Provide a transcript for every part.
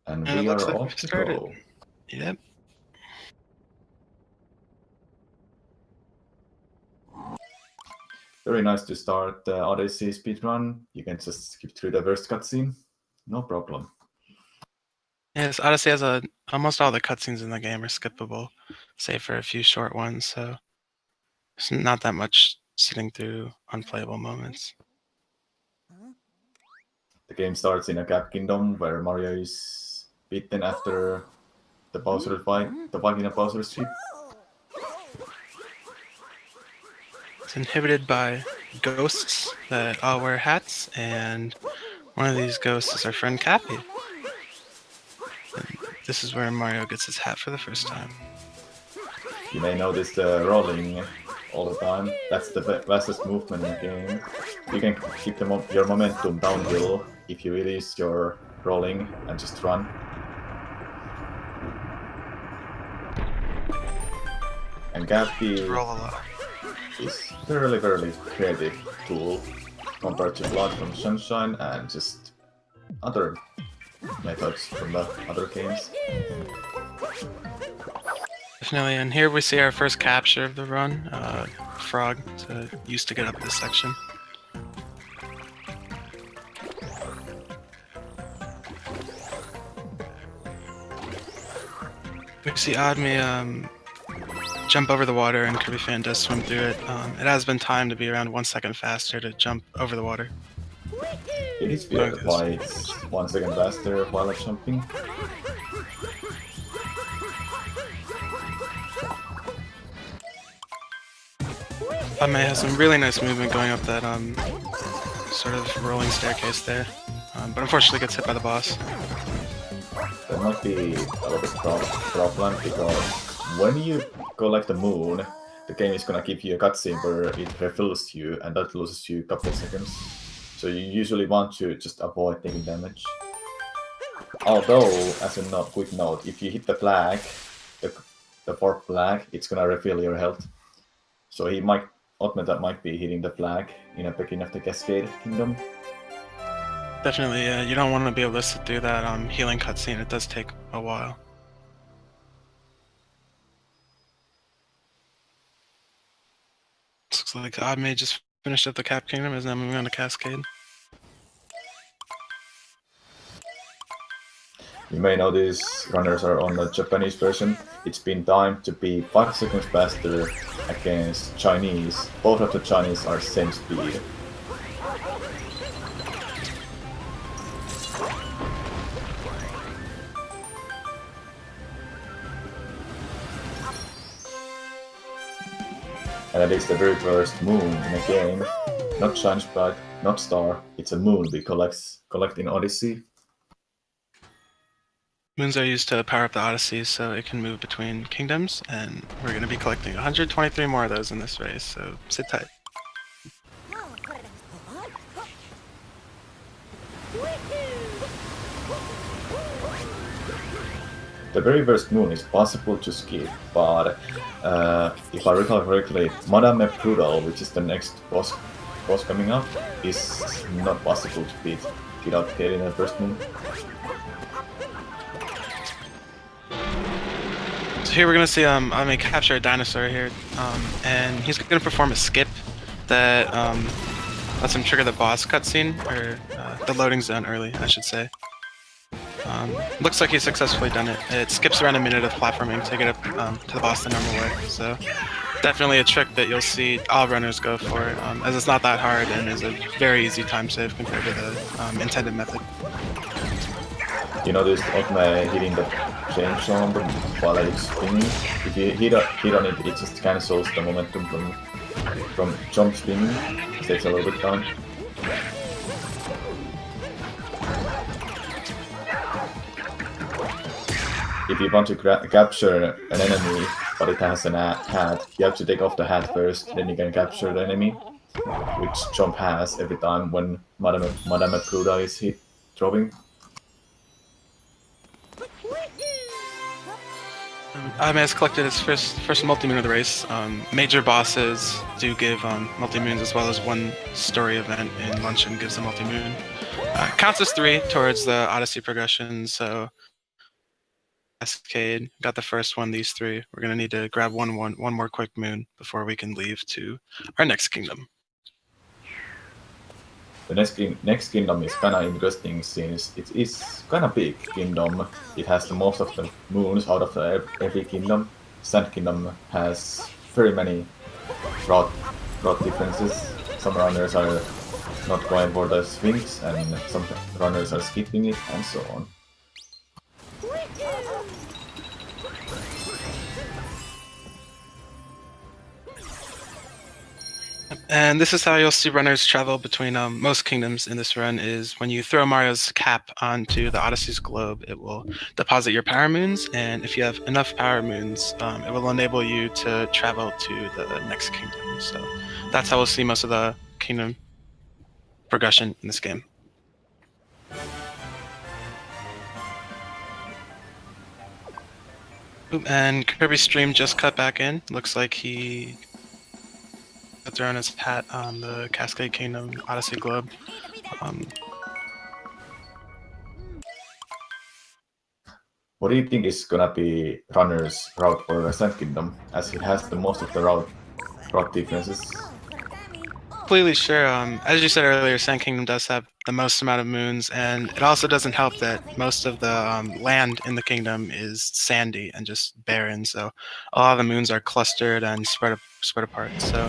And it we looks are like off we've to started. go. Yep. Very nice to start the Odyssey speedrun. You can just skip through the first cutscene. No problem. Yes, Odyssey has almost all the cutscenes in the game are skippable, save for a few short ones, so there's not that much sitting through unplayable moments. The game starts in a Cap Kingdom where Mario is beaten after the Bowser fight, the fight in a Bowser's ship. It's inhibited by ghosts that all wear hats, and one of these ghosts is our friend Cappy. And this is where Mario gets his hat for the first time. You may notice the rolling all the time. That's the fastest movement in the game. You can keep your momentum downhill if you release your rolling and just run. And Gappy Roll a lot. is very creative tool compared to Blood from Sunshine and just other methods from the other games. Definitely, and here we see our first capture of the run. Frog used to get up this section. We see Odme jump over the water, and Kirbyfan does swim through it. It has been timed to be around 1 second faster to jump over the water. It is weird why it's 1 second faster while jumping. Odme has some really nice movement going up that sort of rolling staircase there, but unfortunately gets hit by the boss. There might be a little bit problem because when you go like the moon, the game is gonna give you a cutscene where it refills you and that loses you a couple of seconds. So you usually want to just avoid taking damage. Although, as a quick note, if you hit the flag, the fourth flag, it's gonna refill your health. So Odmewhirter might be hitting the flag in the beginning of the Cascade Kingdom. Definitely, you don't want to be able to sit through that healing cutscene. It does take a while. Looks like Odme just finished up the Cap Kingdom, is now moving on to Cascade. You may notice runners are on the Japanese version. It's been timed to be 5 seconds faster against Chinese. Both of the Chinese are same speed. And that is the very first moon in a game. Not shine sprite, not star. It's a moon we collect in Odyssey. Moons are used to power up the Odyssey so it can move between kingdoms, and we're going to be collecting 123 more of those in this race, so sit tight. The very first moon is possible to skip, but if I recall correctly, Madame Prudal, which is the next boss coming up, is not possible to beat without getting the first moon. So here we're going to see Odme capture a dinosaur here, and he's going to perform a skip that lets him trigger the boss cutscene, or the loading zone early, I should say. Looks like he's successfully done it. It skips around a minute of platforming to get up to the boss the normal way, so definitely a trick that you'll see all runners go for, as it's not that hard and is a very easy time save compared to the intended method. You notice Odme hitting the chainsaw on while it's spinning. If you hit on it, it just cancels the momentum from jump spinning. It takes a little bit of time. If you want to capture an enemy, but it has an hat, you have to take off the hat first, then you can capture the enemy, which Jump has every time when Madame Pruda is dropping. Odme has collected his first multi-moon of the race. Major bosses do give multi-moons, as well as one story event in Luncheon gives a multi-moon. Counts as 3 towards the Odyssey progression, so Cascade. Got the first one, these three. We're gonna need to grab one more quick moon before we can leave to our next kingdom. The next kingdom is kind of interesting since it is kind of big kingdom. It has the most of the moons out of every kingdom. Sand Kingdom has very many route differences. Some runners are not going for the Sphinx, and some runners are skipping it, and so on. And this is how you'll see runners travel between most kingdoms in this run, is when you throw Mario's cap onto the Odyssey's globe, it will deposit your power moons, and if you have enough power moons, it will enable you to travel to the next kingdom. So that's how we'll see most of the kingdom progression in this game. And Kirby's stream just cut back in. Looks like he thrown his hat on the Cascade Kingdom Odyssey globe. What do you think is gonna be runner's route for Sand Kingdom, as it has the most of the route differences? Completely sure. As you said earlier, Sand Kingdom does have the most amount of moons, and it also doesn't help that most of the land in the kingdom is sandy and just barren. So a lot of the moons are clustered and spread apart. So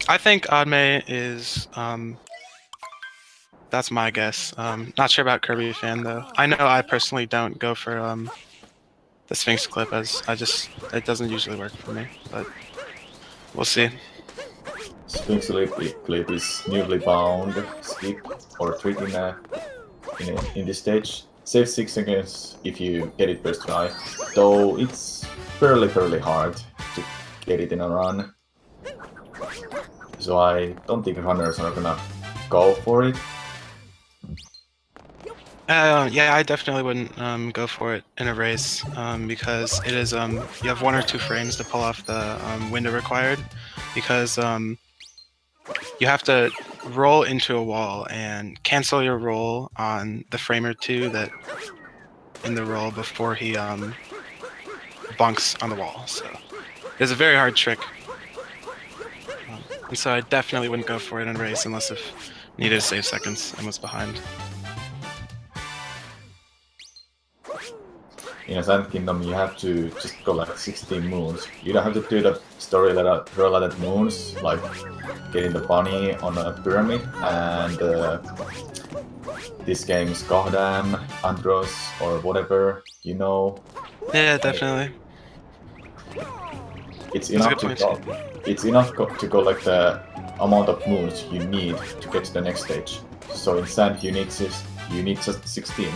I think Odme is. That's my guess. Not sure about Kirbyfan though. I know I personally don't go for the Sphinx clip, as it doesn't usually work for me, but we'll see. Sphinx clip is newly bound, skip, or trick in this stage. Save 6 seconds if you get it first try, though it's fairly hard to get it in a run. So I don't think runners are gonna go for it. Yeah, I definitely wouldn't go for it in a race, because it is you have 1 or 2 frames to pull off the window required, because you have to roll into a wall and cancel your roll on the frame or 2 that in the roll before he bonks on the wall. So it's a very hard trick, and so I definitely wouldn't go for it in a race unless if needed to save seconds and was behind. In a Sand Kingdom, you have to just go like 16 moons. You don't have to do the story related moons, like getting the bunny on a pyramid, and this game's Goddamn, Andros, or whatever, you know. Yeah, definitely. It's enough to go like the amount of moons you need to get to the next stage. So in Sand, you need just 16.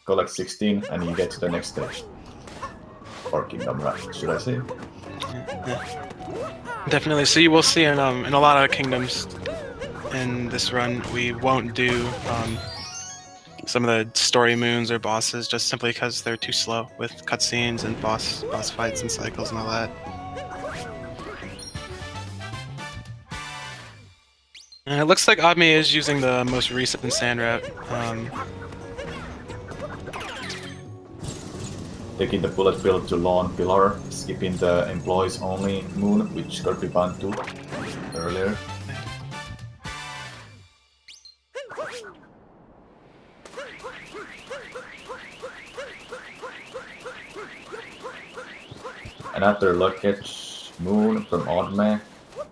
Collect 16 and you get to the next stage. Or Kingdom, right? Should I say? Yeah. Definitely. So you will see in a lot of kingdoms in this run, we won't do some of the story moons or bosses, just simply because they're too slow with cutscenes and boss fights and cycles and all that. And it looks like Odme is using the most recent sand route. Taking the bullet bill to Lawn Pillar, skipping the employees only moon, which Kirbyfan took earlier. And after Luggage Moon from Odme,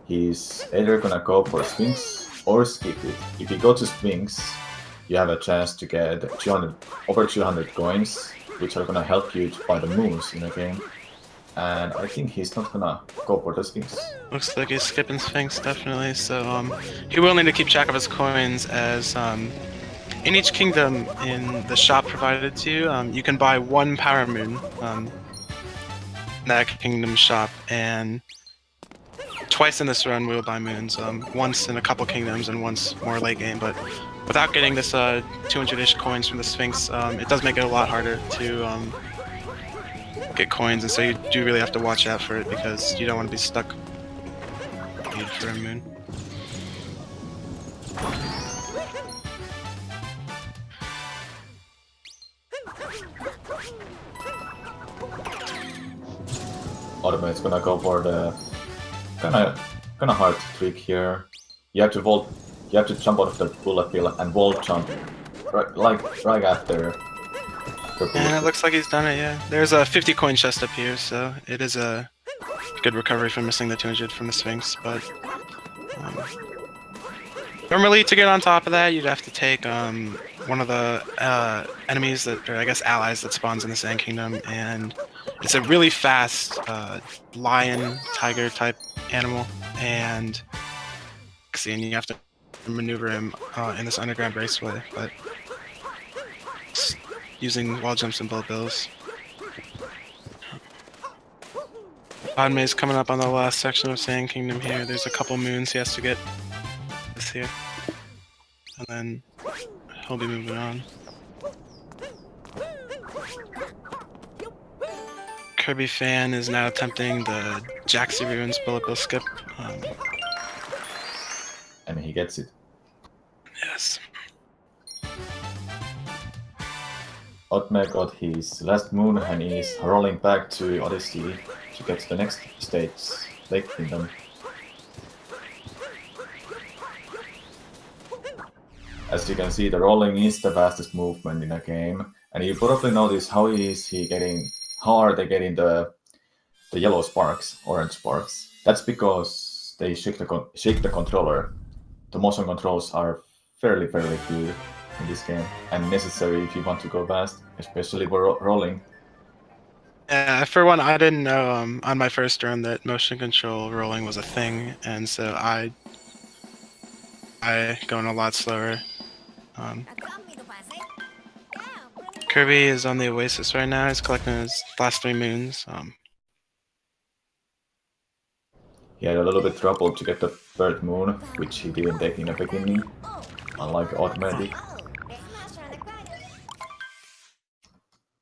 he's either gonna go for Sphinx or skip it. If you go to Sphinx, you have a chance to get over 200 coins, which are gonna help you to buy the moons in the game. And I think he's not gonna go for the Sphinx. Looks like he's skipping Sphinx, definitely. So he will need to keep track of his coins, as in each kingdom in the shop provided to you, you can buy 1 power moon in that kingdom shop, and twice in this run we will buy moons. Once in a couple kingdoms and once more late game, but without getting this 200-ish coins from the Sphinx, it does make it a lot harder to get coins, and so you do really have to watch out for it, because you don't want to be stuck for a moon. Odmewhirter is gonna go for the kinda hard trick here. You have to vault. You have to jump out of the bullet bill and vault jump right after. And it looks like he's done it. Yeah. There's a 50 coin chest up here, so it is a good recovery from missing the 200 from the Sphinx. But normally, to get on top of that, you'd have to take one of the enemies that, or I guess allies that spawns in the Sand Kingdom, and it's a really fast lion, tiger type animal, and you have to maneuver him in this underground raceway, but using wall jumps and bullet bills. Odmewhirter's coming up on the last section of Sand Kingdom here. There's a couple moons he has to get this here, and then he'll be moving on. Kirbyfan is now attempting the Jaxi Ruins bullet bill skip. And he gets it. Yes. Odmewhirter got his last moon and is rolling back to Odyssey to get to the next stage, Lake Kingdom. As you can see, the rolling is the fastest movement in the game, and you probably notice how are they getting the yellow sparks, orange sparks. That's because they shake the controller. The motion controls are fairly good in this game, and necessary if you want to go fast, especially for rolling. Yeah, for one, I didn't know on my first run that motion control rolling was a thing, and so I going a lot slower. Kirby is on the Oasis right now. He's collecting his last 3 moons. He had a little bit trouble to get the 3rd moon, which he didn't take in the beginning, unlike Odmewhirter.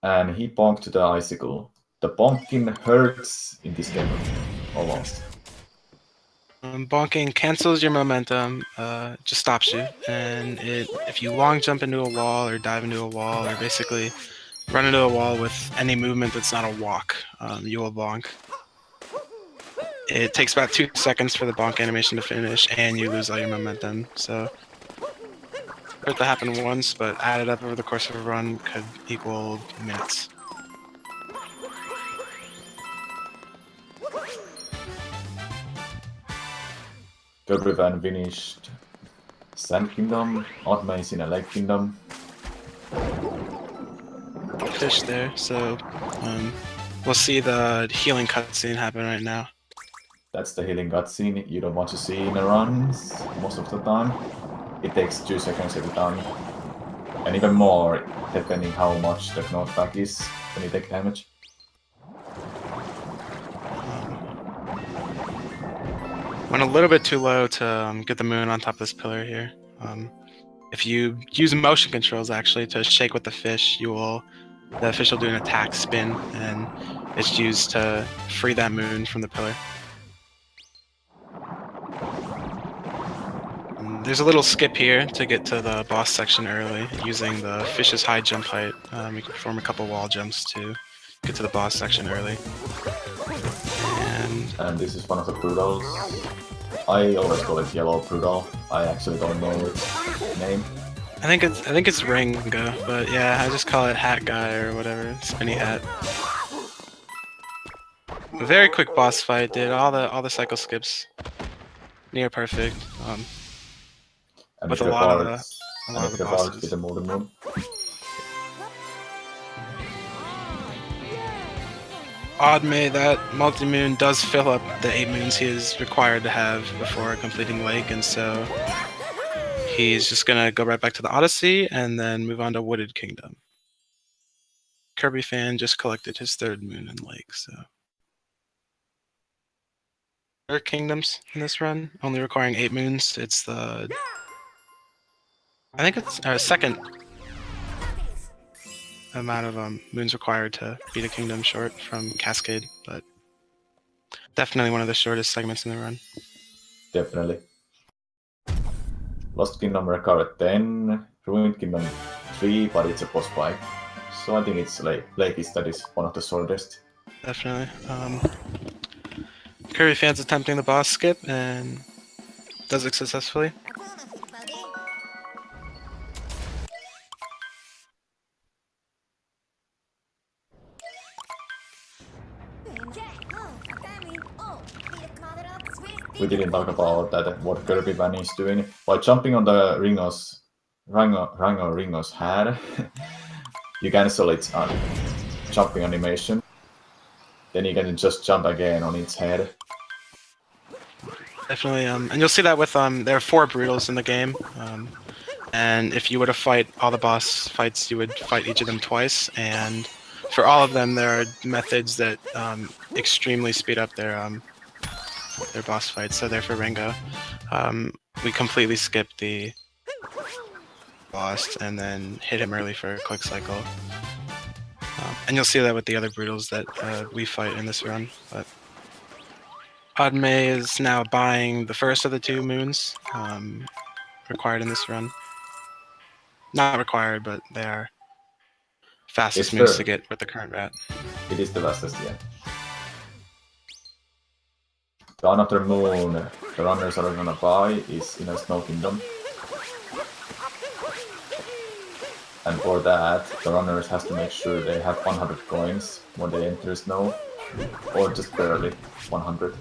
And he bonked the icicle. The bonking hurts in this game almost. Bonking cancels your momentum, just stops you, and if you long jump into a wall or dive into a wall or basically run into a wall with any movement that's not a walk, you will bonk. It takes about 2 seconds for the bonk animation to finish, and you lose all your momentum. So, for it to happen once, but added up over the course of a run could equal minutes. Kirbyfan finished Sand Kingdom, Odmewhirter is in a Lake Kingdom. Fish there, so we'll see the healing cutscene happen right now. That's the healing cutscene you don't want to see in the runs most of the time. It takes 2 seconds every time. And even more, depending how much the knockback is when you take damage. Went a little bit too low to get the moon on top of this pillar here. If you use motion controls actually to shake with the fish, the fish will do an attack spin, and it's used to free that moon from the pillar. There's a little skip here to get to the boss section early. Using the fish's high jump height, you can perform a couple wall jumps to get to the boss section early. And this is one of the Brutals. I always call it Yellow Brutal. I actually don't know its name. I think it's Ringo, but yeah, I just call it Hat Guy or whatever, Spinny Hat. A very quick boss fight, dude. All the cycle skips, near perfect. And with a lot of the bosses. With the moon. Odmewhirter, that multi-moon does fill up the 8 moons he is required to have before completing Lake, and so he's just gonna go right back to the Odyssey and then move on to Wooded Kingdom. Kirbyfan just collected his 3rd moon in Lake, so. There are kingdoms in this run, only requiring 8 moons. It's the... I think it's our 2nd amount of moons required to beat a kingdom short from Cascade, but definitely one of the shortest segments in the run. Definitely. Lost Kingdom recovered 10, Ruined Kingdom 3, but it's a boss fight. So I think it's Lake is one of the shortest. Definitely. Kirbyfan's attempting the boss skip and does it successfully. We didn't talk about that, what Kirbyfan is doing. By jumping on the Ringo's head, you cancel its jumping animation. Then you can just jump again on its head. Definitely, and you'll see that with there are 4 brutals in the game, and if you were to fight all the boss fights, you would fight each of them twice, and for all of them there are methods that extremely speed up their boss fights. So there for Ringo, we completely skipped the boss and then hit him early for a quick cycle, and you'll see that with the other brutals that we fight in this run. But Odmewhirter is now buying the first of the 2 moons required in this run. Not required, but they are fastest moons to get with the current rat. It is the fastest, yeah. The another moon the runners are gonna buy is in a Snow Kingdom. And for that, the runners has to make sure they have 100 coins when they enter snow. Or just barely 100.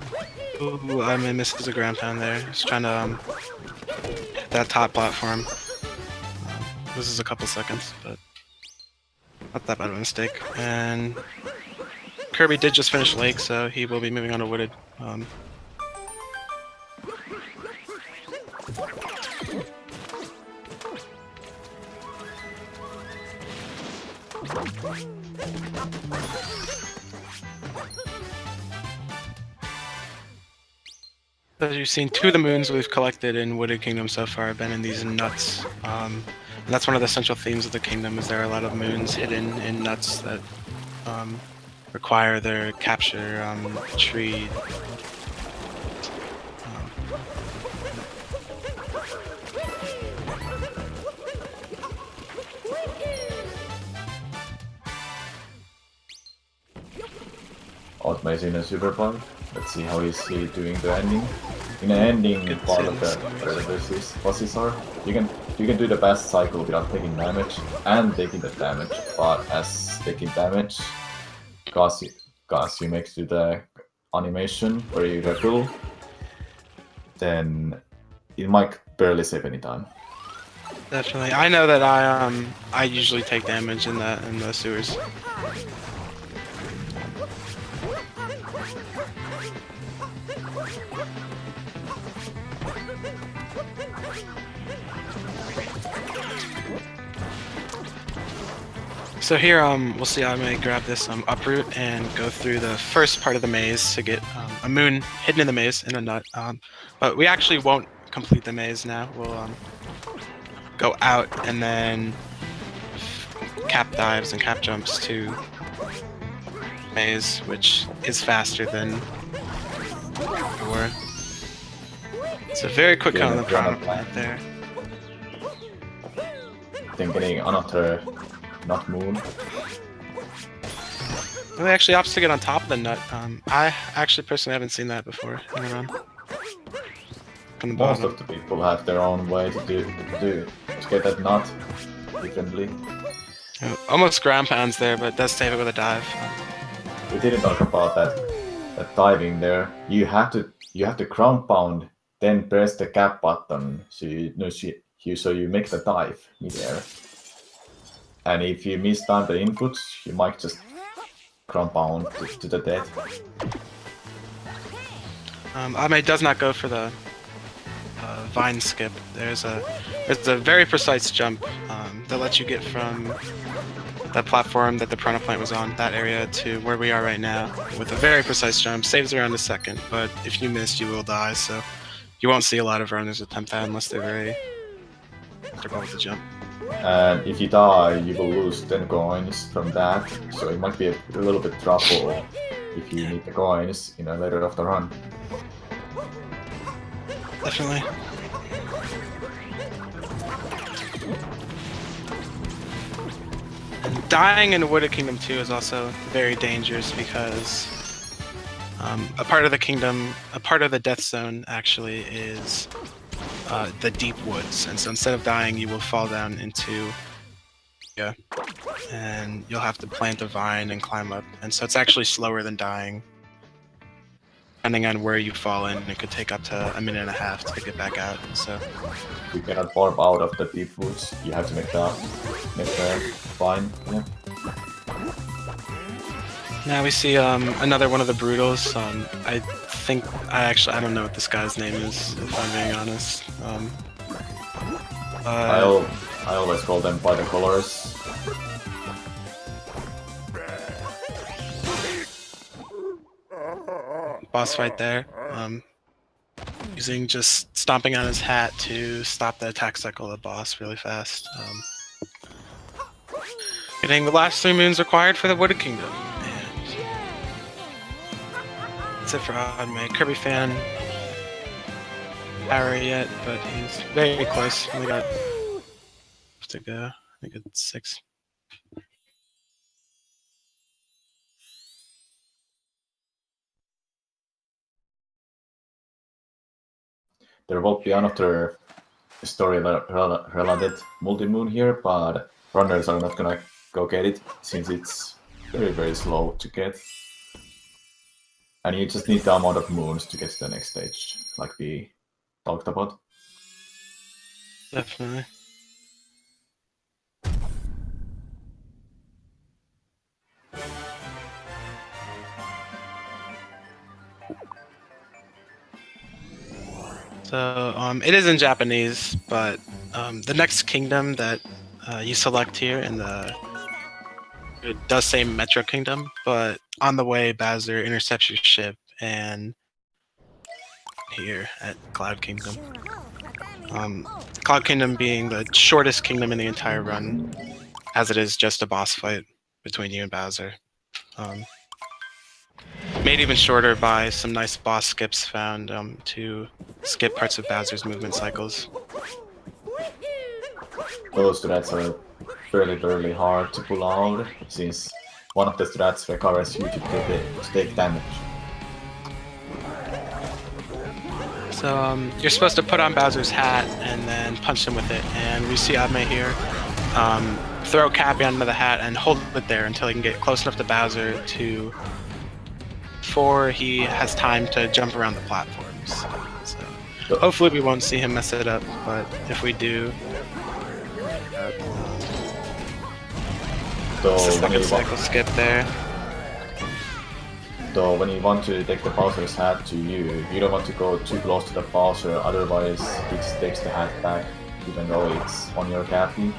Ooh, I may miss a ground pound there. Just trying to hit that top platform. This is a couple seconds, but not that bad of a mistake. And Kirby did just finish Lake, so he will be moving on to Wooded. As you've seen, 2 of the moons we've collected in Wooded Kingdom so far have been in these nuts. And that's one of the central themes of the kingdom, is there are a lot of moons hidden in nuts that require their capture tree. Odmewhirter is in a super part. Let's see how is he doing the ending. In the ending part of the bosses are, you can do the best cycle without taking damage and taking the damage, but as taking damage, cause you make to the animation where you refill, then it might barely save any time. Definitely, I know that I usually take damage in the sewers. So here, we'll see I may grab this uproot and go through the first part of the maze to get a moon hidden in the maze in a nut. But we actually won't complete the maze now. We'll go out and then cap dives and cap jumps to maze, which is faster than before. It's a very quick cut on the piranha plant there. Then getting another nut moon. Well, actually opts to get on top of the nut. I actually personally haven't seen that before in the run. From the Most bottom. of the people have their own way to get that nut differently. Almost ground pounds there, but does save it with a dive. We didn't talk about that diving there. You have to ground pound, then press the cap button so you make the dive midair. And if you miss time the inputs, you might just ground pound to the death. Ame does not go for the vine skip. There's a very precise jump that lets you get from that platform that the piranha plant was on, that area, to where we are right now with a very precise jump. Saves around a second, but if you miss, you will die. So you won't see a lot of runners attempt that unless they're very comfortable with the jump. And if you die, you will lose 10 coins from that, so it might be a little bit trouble if you need the coins in a later of the run. Definitely. And dying in Wooded Kingdom 2 is also very dangerous because a part of the kingdom, a part of the death zone actually is the deep woods, and so instead of dying, you will fall down into and you'll have to plant a vine and climb up, and so it's actually slower than dying. Depending on where you fall in, it could take up to 1.5 minutes to get back out. So You cannot warp out of the deep woods. You have to make the vine. Yeah. now we see another one of the brutals. I think I don't know what this guy's name is, if I'm being honest. I always call them by the colors. Boss fight there. Using just stomping on his hat to stop the attack cycle of the boss really fast. Getting the last 3 moons required for the Wooded Kingdom. And that's it for Odmewhirter. Kirby fan power yet, but he's very close. Only got to go. I think it's 6. There will be another story-related multi-moon here, but runners are not gonna go get it, since it's very, very slow to get. And you just need the amount of moons to get to the next stage, like we talked about. Definitely. So it is in Japanese, but the next kingdom that you select here it does say Metro Kingdom, but on the way Bowser intercepts your ship and here at Cloud Kingdom. Cloud Kingdom being the shortest kingdom in the entire run, as it is just a boss fight between you and Bowser. Made even shorter by some nice boss skips found to skip parts of Bowser's movement cycles. Those strats are fairly hard to pull out, since one of the strats requires you to take damage. So you're supposed to put on Bowser's hat and then punch him with it, and we see Odmewhirter here throw Cappy onto the hat and hold it there until he can get close enough to Bowser before he has time to jump around the platforms. So hopefully we won't see him mess it up, but if we do, it's just like a cycle skip there. So when you want to take the Bowser's hat to you, you don't want to go too close to the Bowser, otherwise he just takes the hat back, even though it's on your Cappy.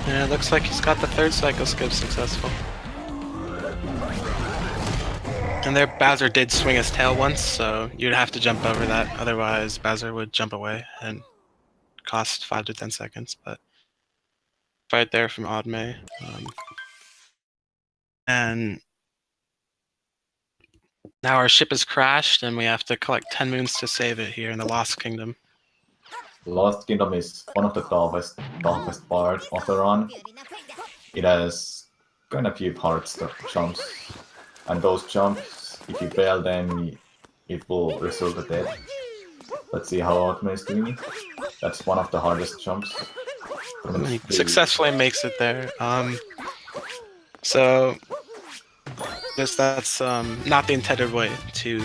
Yeah, it looks like he's got the 3rd cycle skip successful. And there, Bowser did swing his tail once, so you'd have to jump over that, otherwise Bowser would jump away and cost 5 to 10 seconds, but fight there from Odmewhirter. And now our ship has crashed and we have to collect 10 moons to save it here in the Lost Kingdom. Lost Kingdom is one of the toughest parts of the run. It has kind of few hard jumps, and those jumps, if you fail them, it will result in death. Let's see how Odmewhirter is doing it. That's one of the hardest jumps. He successfully makes it there. So that's not the intended way to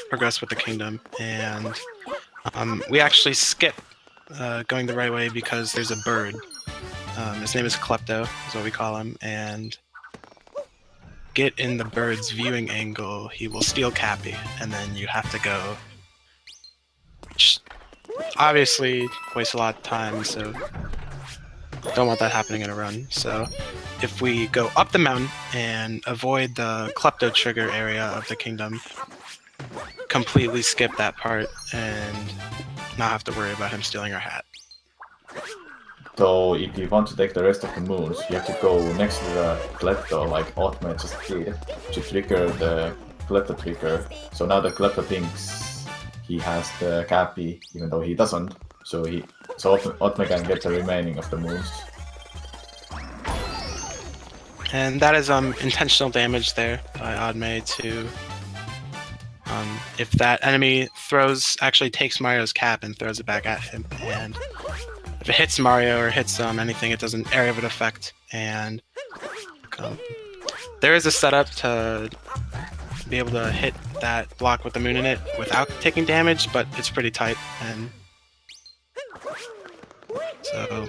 progress with the kingdom, and we actually skip going the right way because there's a bird. His name is Klepto, is what we call him, and get in the bird's viewing angle, he will steal Cappy, and then you have to go, which obviously wastes a lot of time, so don't want that happening in a run. So if we go up the mountain and avoid the Klepto trigger area of the kingdom, completely skip that part and not have to worry about him stealing our hat. So if you want to take the rest of the moons, you have to go next to the Klepto, like Odmewhirter just did, to trigger the Klepto trigger. So now the Klepto thinks he has the Cappy, even though he doesn't. So Otme can get the remaining of the moves. And that is intentional damage there by Odme to if that enemy actually takes Mario's cap and throws it back at him, and if it hits Mario or hits anything, it does an area of effect. And there is a setup to be able to hit that block with the moon in it without taking damage, but it's pretty tight. And so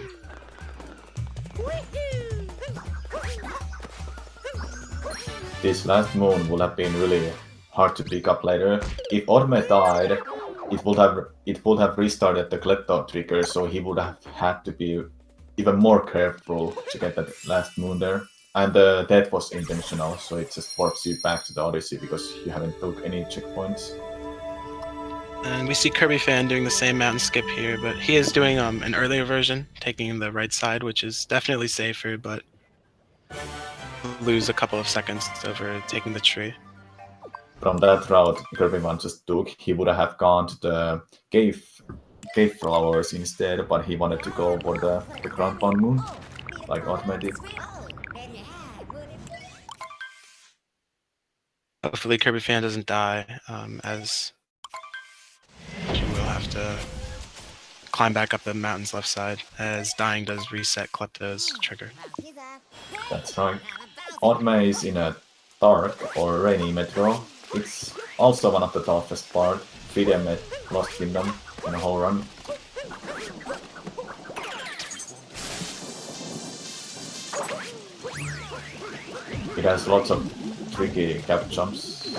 this last moon would have been really hard to pick up later. If Odme died, it would have restarted the Klepto trigger, so he would have had to be even more careful to get that last moon there. And the death was intentional, so it just warps you back to the Odyssey because you haven't took any checkpoints. And we see Kirbyfan doing the same mountain skip here, but he is doing an earlier version, taking the right side, which is definitely safer, but lose a couple of seconds over taking the tree. From that route Kirbyman just took, he would have gone to the cave flowers instead, but he wanted to go for the ground pound moon, like Otme did. Hopefully Kirbyfan doesn't die, as you will have to climb back up the mountain's left side, as dying does reset Klepto's trigger. That's right. Odme is in a dark or rainy metro. It's also one of the toughest parts. Freedom at Lost Kingdom in the whole run. It has lots of tricky cap jumps,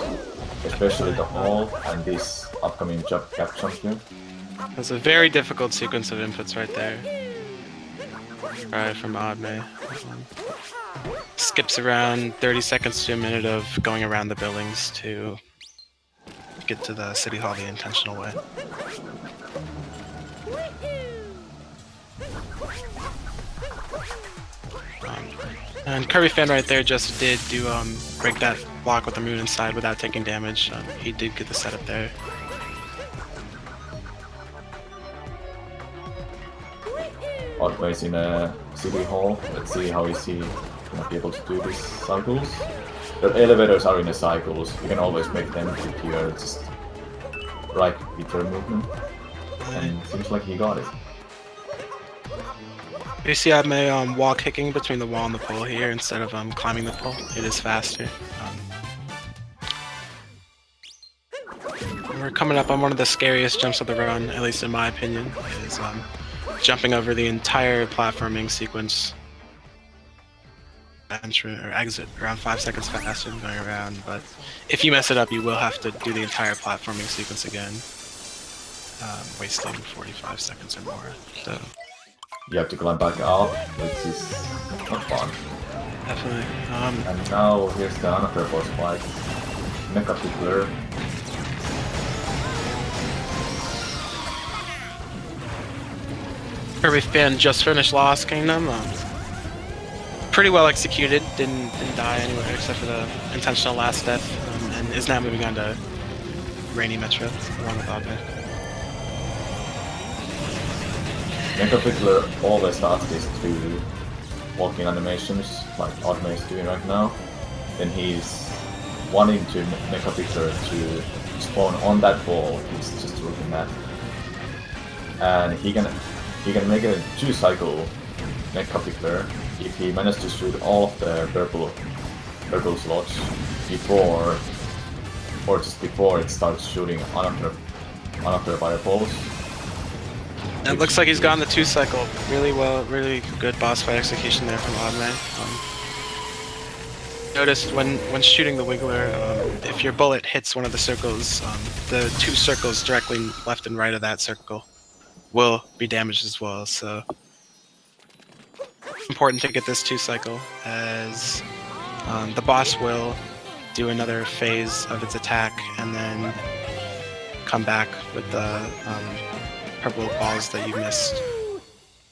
especially the hall and this upcoming cap jump here. That's a very difficult sequence of inputs right there. Right from Odme. Skips around 30 seconds to a minute of going around the buildings to get to the City Hall the intentional way. And Kirbyfan right there just did break that block with the moon inside without taking damage. He did get the setup there. Odme's in a City Hall. Let's see how is he gonna be able to do these cycles. The elevators are in the cycles. You can always make them if you're just right with your movement. And it seems like he got it. You see Odme wall kicking between the wall and the pole here instead of climbing the pole. It is faster. We're coming up on one of the scariest jumps of the run, at least in my opinion, is jumping over the entire platforming sequence. Enter or exit around 5 seconds faster than going around, but if you mess it up, you will have to do the entire platforming sequence again, wasting 45 seconds or more. So you have to climb back up, which is not fun. Definitely. And now here's the another boss fight. Mecha Fiddler. Kirbyfan just finished Lost Kingdom. Pretty well executed. Didn't die anywhere except for the intentional last death, and is now moving on to Rainy Metro along with Odme. Mecha Fiddler always starts these 2 walking animations, like Odme is doing right now. Then he's wanting to Mecha Fiddler to spawn on that wall. He's just looking at, and he can make a 2-cycle Mecha Fiddler if he manages to shoot all of the purple slots before, or just before it starts shooting another fireballs. It looks like he's gotten the 2-cycle really good boss fight execution there from Odme. Noticed when shooting the Wiggler, if your bullet hits one of the circles, the 2 circles directly left and right of that circle will be damaged as well. So important to get this 2-cycle, as the boss will do another phase of its attack and then come back with the purple balls that you missed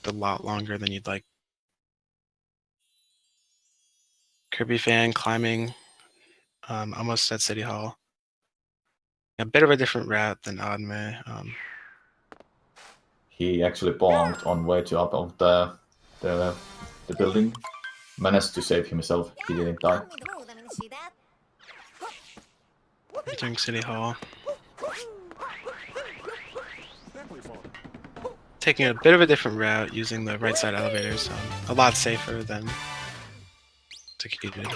a lot longer than you'd like. Kirbyfan climbing almost at City Hall. A bit of a different route than Odme. He actually bonked on way to up of the building. Managed to save himself. He didn't die. Entering City Hall. Taking a bit of a different route using the right side elevators. A lot safer than executed.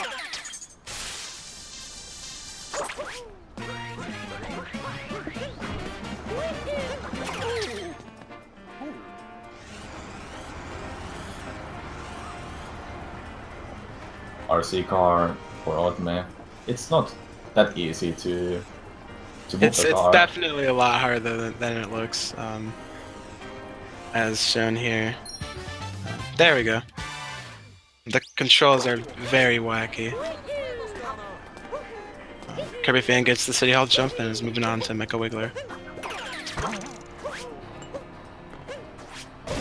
RC car for Odme. It's not that easy to move It's the car. definitely a lot harder than it looks, as shown here. There we go. The controls are very wacky. Kirbyfan gets the City Hall jump and is moving on to Mecha Wiggler.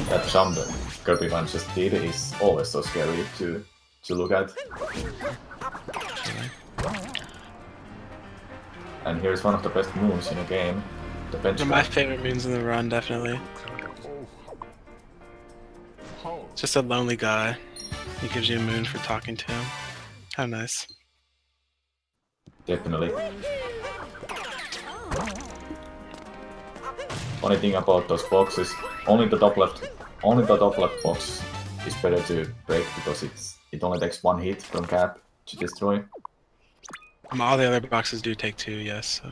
That jump that Kirbyfan just did is always so scary to look at. And here's one of the best moves in the game. The bench. One of my favorite moves in the run, definitely. Just a lonely guy. He gives you a moon for talking to him. How nice. Definitely. Funny thing about those boxes, only the top left box is better to break because it only takes one hit from cap to destroy. All the other boxes do take 2, yes. So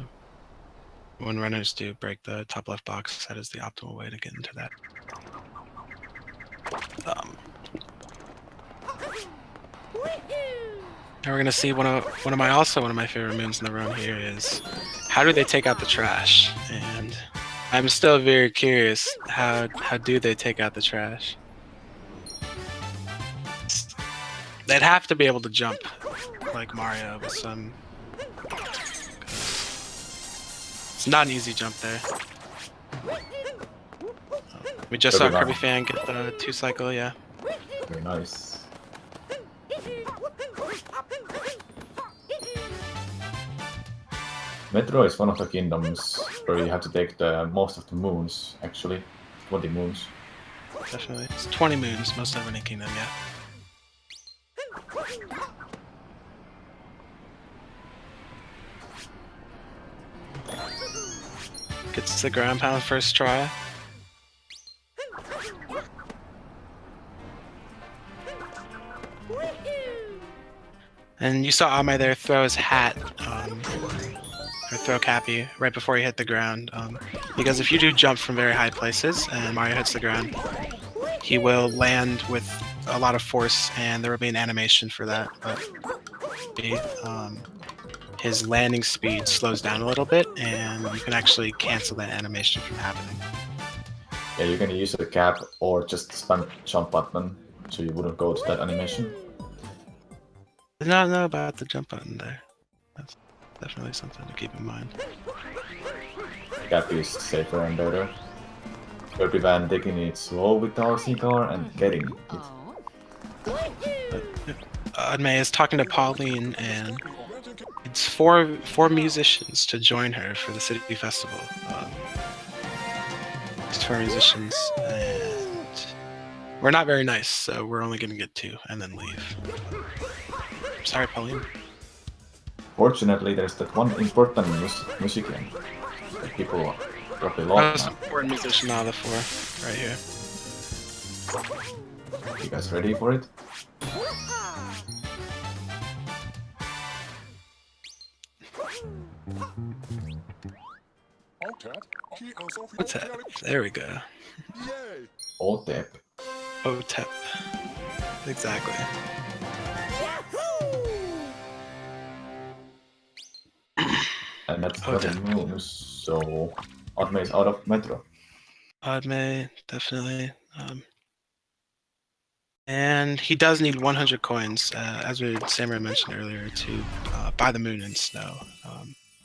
when runners do break the top left box, that is the optimal way to get into that. Now we're gonna see one of my favorite moons in the run here is how do they take out the trash? And I'm still very curious how do they take out the trash? They'd have to be able to jump like Mario with some. It's not an easy jump there. We just saw Kirbyfan get the 2-cycle, yeah. Very nice. Metro is one of the kingdoms where you have to take the most of the moons, actually. 20 moons. Definitely. It's 20 moons, most of any kingdom, yeah. Gets the ground pound first try. And you saw Ame there throw his hat, or throw Cappy right before he hit the ground. Because if you do jump from very high places and Mario hits the ground, he will land with a lot of force, and there will be an animation for that. But his landing speed slows down a little bit, and you can actually cancel that animation from happening. Yeah, you can use the cap or just spam jump button, so you wouldn't go to that animation. Did not know about the jump button there. That's definitely something to keep in mind. Cap is safer and better. Kirbyfan taking it slow with the RC car and getting it. Odme is talking to Pauline, and it's four musicians to join her for the city festival. It's 4 musicians, and we're not very nice, so we're only gonna get 2 and then leave. Sorry, Pauline. Fortunately, there's that one important musician that people probably love. Most important musician out of the 4, right here. You guys ready for it? What's that? There we go. OTEP. OTEP. Exactly. And that's the moves, so Odme is out of Metro. Odme, definitely. And he does need 100 coins, as Samurai mentioned earlier, to buy the moon and snow.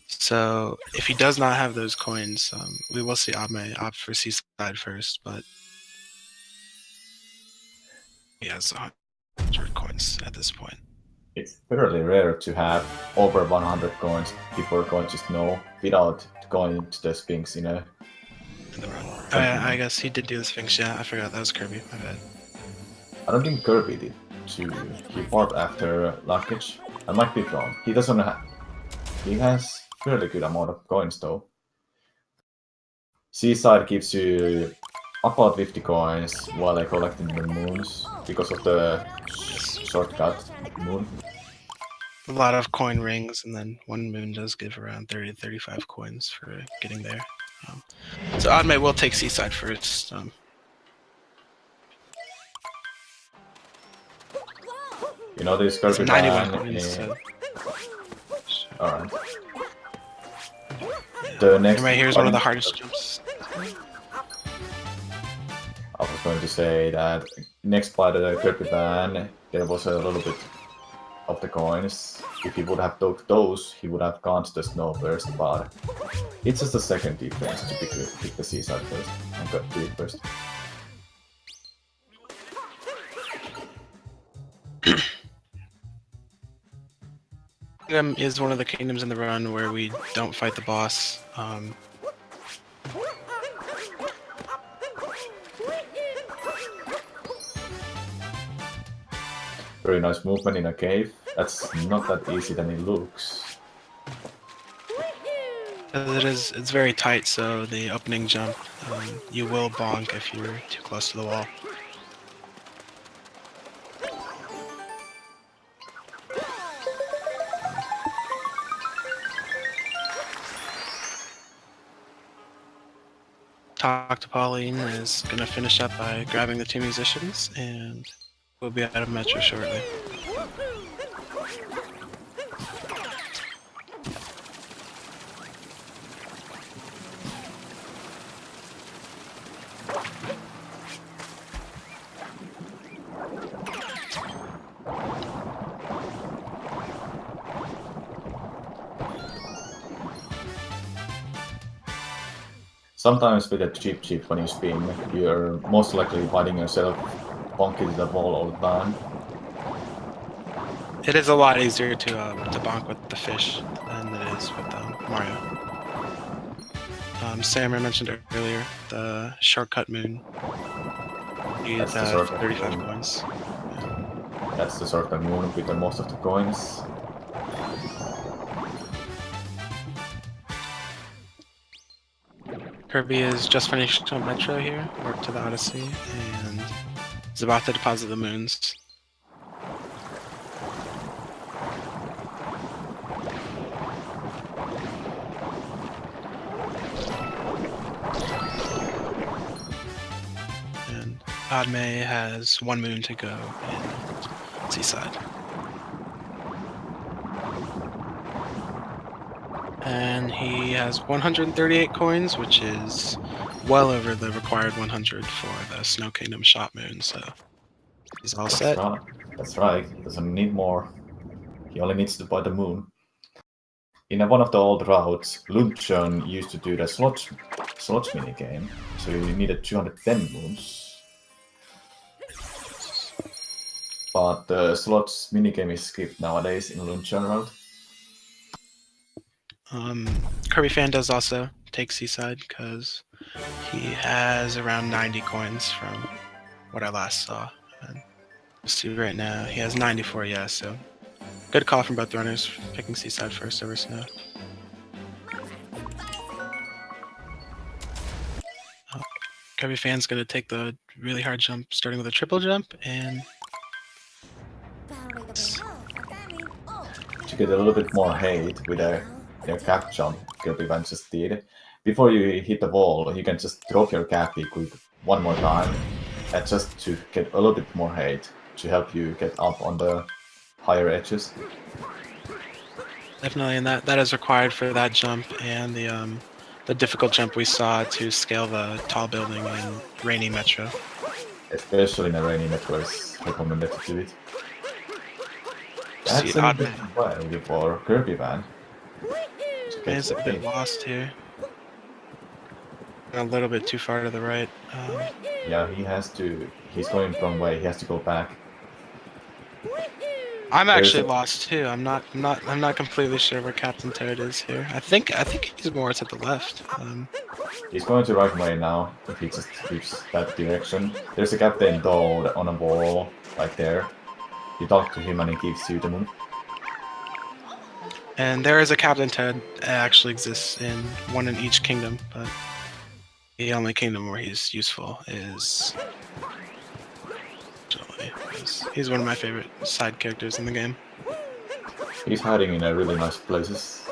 So if he does not have those coins, we will see Odme opt for Seaside first, but he has 100 coins at this point. It's fairly rare to have over 100 coins before going to snow without going to the Sphinx, you know. In the run. Oh, yeah, I guess he did do the Sphinx. Yeah, I forgot that was Kirby. My bad. I don't think Kirby did too. He fought after Luggage. I might be wrong. He doesn't have. He has fairly good amount of coins though. Seaside gives you about 50 coins while I collecting the moons because of the shortcut moon. A lot of coin rings, and then one moon does give around 30 to 35 coins for getting there. So Odmewhirter will take Seaside first. You know this It's 91 Kirbyfan. coins. So. Alright. The next. And right here is one of the hardest jumps. I was going to say that next by the Kirbyfan, there was a little bit of the coins. If he would have took those, he would have gone to the snow first, but it's just a second defense to pick the Seaside first and got to it first. Kingdom is one of the kingdoms in the run where we don't fight the boss. Very nice movement in a cave. That's not that easy than it looks. It's very tight, so the opening jump, you will bonk if you're too close to the wall. Talk to Pauline is gonna finish up by grabbing the two musicians, and we'll be out of Metro shortly. Sometimes with a cheap when you spin, you're most likely finding yourself bonking the wall all the time. It is a lot easier to bonk with the fish than it is with Mario. Sam mentioned earlier the shortcut moon. You get 35 coins. That's the shortcut moon with the most of the coins. Kirby is just finished on Metro here, worked to the Odyssey, and is about to deposit the moons. And Padme has one moon to go in Seaside. And he has 138 coins, which is well over the required 100 for the Snow Kingdom shop moon, so he's all set. That's right, he doesn't need more. He only needs to buy the moon. In one of the old routes, Luncheon used to do the slots minigame, so you needed 210 moons. But the slots minigame is skipped nowadays in Luncheon route. Kirbyfan does also take Seaside because he has around 90 coins from what I last saw. And let's see right now, he has 94, yeah, so good call from both runners, picking Seaside first over Snow. Kirbyfan's gonna take the really hard jump, starting with a triple jump, and to get a little bit more hate with a cap jump Kirbyfan just did. Before you hit the wall, you can just drop your cappy quick one more time, and just to get a little bit more hate to help you get up on the higher edges. Definitely, and that is required for that jump and the difficult jump we saw to scale the tall building in Rainy Metro. Especially in a Rainy Metro, it's recommended to do it. See That's a bit way for Kirbyfan. He's a bit lost here. A little bit too far to the right. Yeah, he has to. He's going wrong way. He has to go back. I'm There's actually a- lost too. I'm not completely sure where Captain Toad is here. I think he's more to the left. He's going to right way now, if he just keeps that direction. There's a Captain Toad on a wall, right there. You talk to him and he gives you the moon. And there is a Captain Toad that actually exists in one in each kingdom, but the only kingdom where he's useful is he's one of my favorite side characters in the game. He's hiding in a really nice places.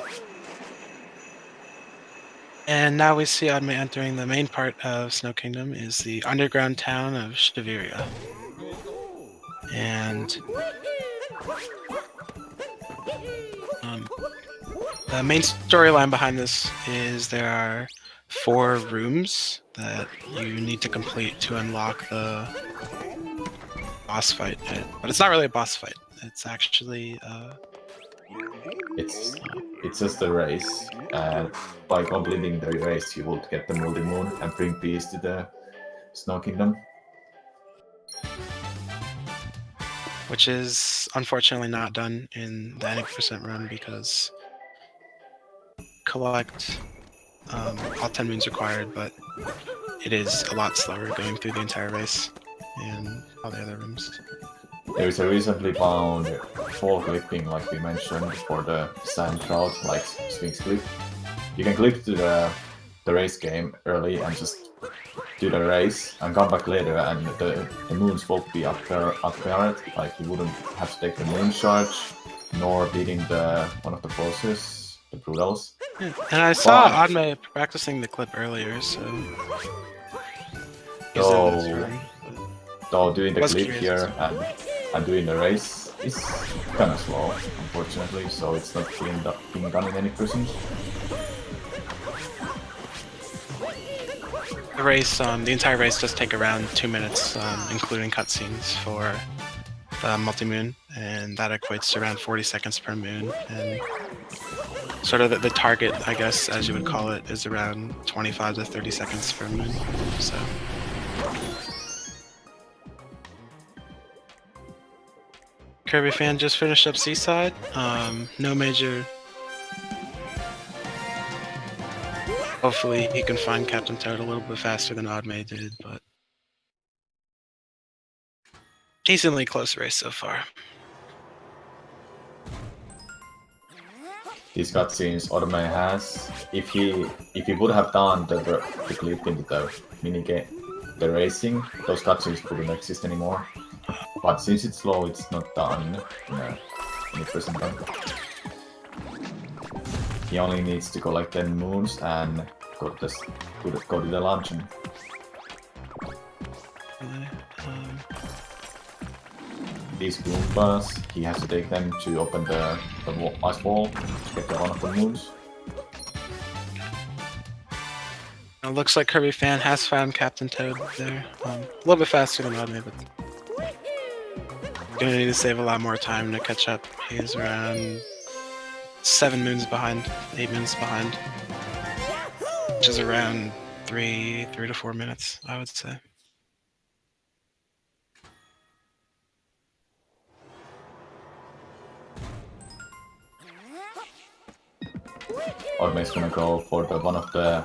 And now we see Odme entering the main part of Snow Kingdom, is the underground town of Shiveria. And the main storyline behind this is there are 4 rooms that you need to complete to unlock the boss fight. But it's not really a boss fight. It's actually It's just a race, and by completing the race, you will get the multi-moon and bring peace to the Snow Kingdom. which is unfortunately not done in the 90% run because collect all 10 moons required, but it is a lot slower going through the entire race and all the other rooms. There is a recently found full clipping, like we mentioned, for the sand trout, like Sphinx clip. You can clip to the race game early and just do the race and come back later, and the moons won't be apparent. Like you wouldn't have to take the moon charge, nor beating one of the bosses, the Brutals. Yeah. And I saw Odme practicing the clip earlier, so So doing the clip here and doing the race is kind of slow, unfortunately, so it's not being done in any percent. The race, the entire race does take around 2 minutes, including cutscenes for the multi-moon, and that equates to around 40 seconds per moon. And sort of the target, I guess, as you would call it, is around 25 to 30 seconds per moon. So. Kirbyfan just finished up Seaside. No major. Hopefully he can find Captain Toad a little bit faster than Odme did, but decently close race so far. These cutscenes Odme has, if he would have done the clip into the minigame, the racing, those cutscenes wouldn't exist anymore. But since it's slow, it's not done in a present time. He only needs to collect 10 moons and go to the luncheon. These Goombas, he has to take them to open the ice wall to get one of the moons. It looks like Kirbyfan has found Captain Toad there. A little bit faster than Odme, but gonna need to save a lot more time to catch up. He's around 7 moons behind, 8 moons behind, which is around 3 to 4 minutes, I would say. Odme's gonna go for one of the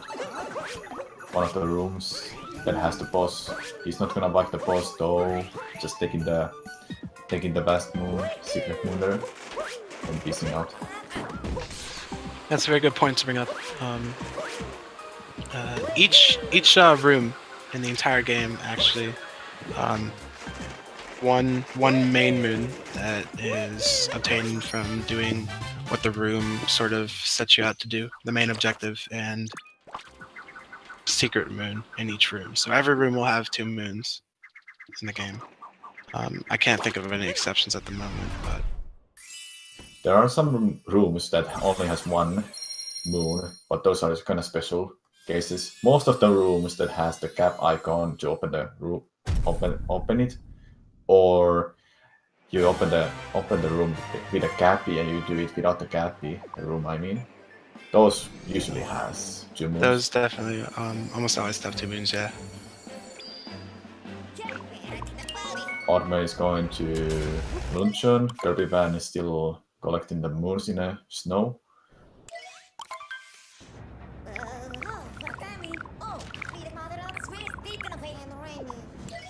rooms that has the boss. He's not gonna wipe the boss though, just taking the best moon, secret moon there, and piecing out. That's a very good point to bring up. Each room in the entire game actually, one main moon that is obtained from doing what the room sort of sets you out to do, the main objective, and secret moon in each room. So every room will have 2 moons in the game. I can't think of any exceptions at the moment, but there are some rooms that only has 1 moon, but those are kind of special cases. Most of the rooms that has the cap icon to open the room, open it, or you open the room with a cappy and you do it without the cappy, the room I mean. Those usually has 2 moons. those definitely almost always have 2 moons, yeah. Odmewhirter is going to Luncheon. Kirbyfan is still collecting the moons in the snow.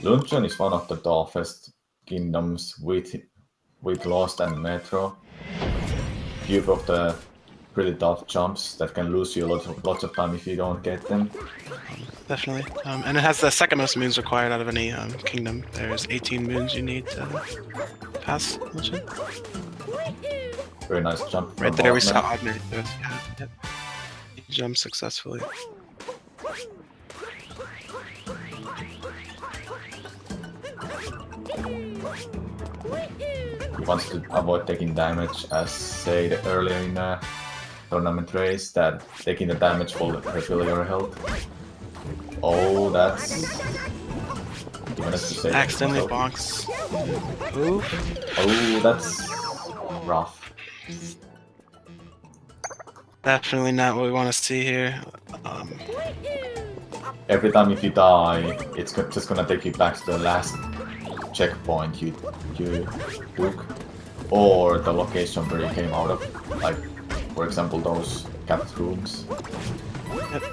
Luncheon is one of the toughest kingdoms with Lost and Metro. Few of the pretty tough jumps that can lose you lots of time if you don't get them. Definitely. And it has the second most moons required out of any kingdom. There's 18 moons you need to pass Luncheon. Very nice jump. Right there we saw Odmewhirter. Yeah, yep. He jumped successfully. He wants to avoid taking damage, as said earlier in a tournament race, that taking the damage will refill your health. Oh, that's... He managed to save accidentally himself. bonks. Oof. Oh, that's rough. Definitely not what we want to see here. Every time if you die, it's just gonna take you back to the last checkpoint you took, or the location where you came out of, like, for example, those capped rooms. Yep.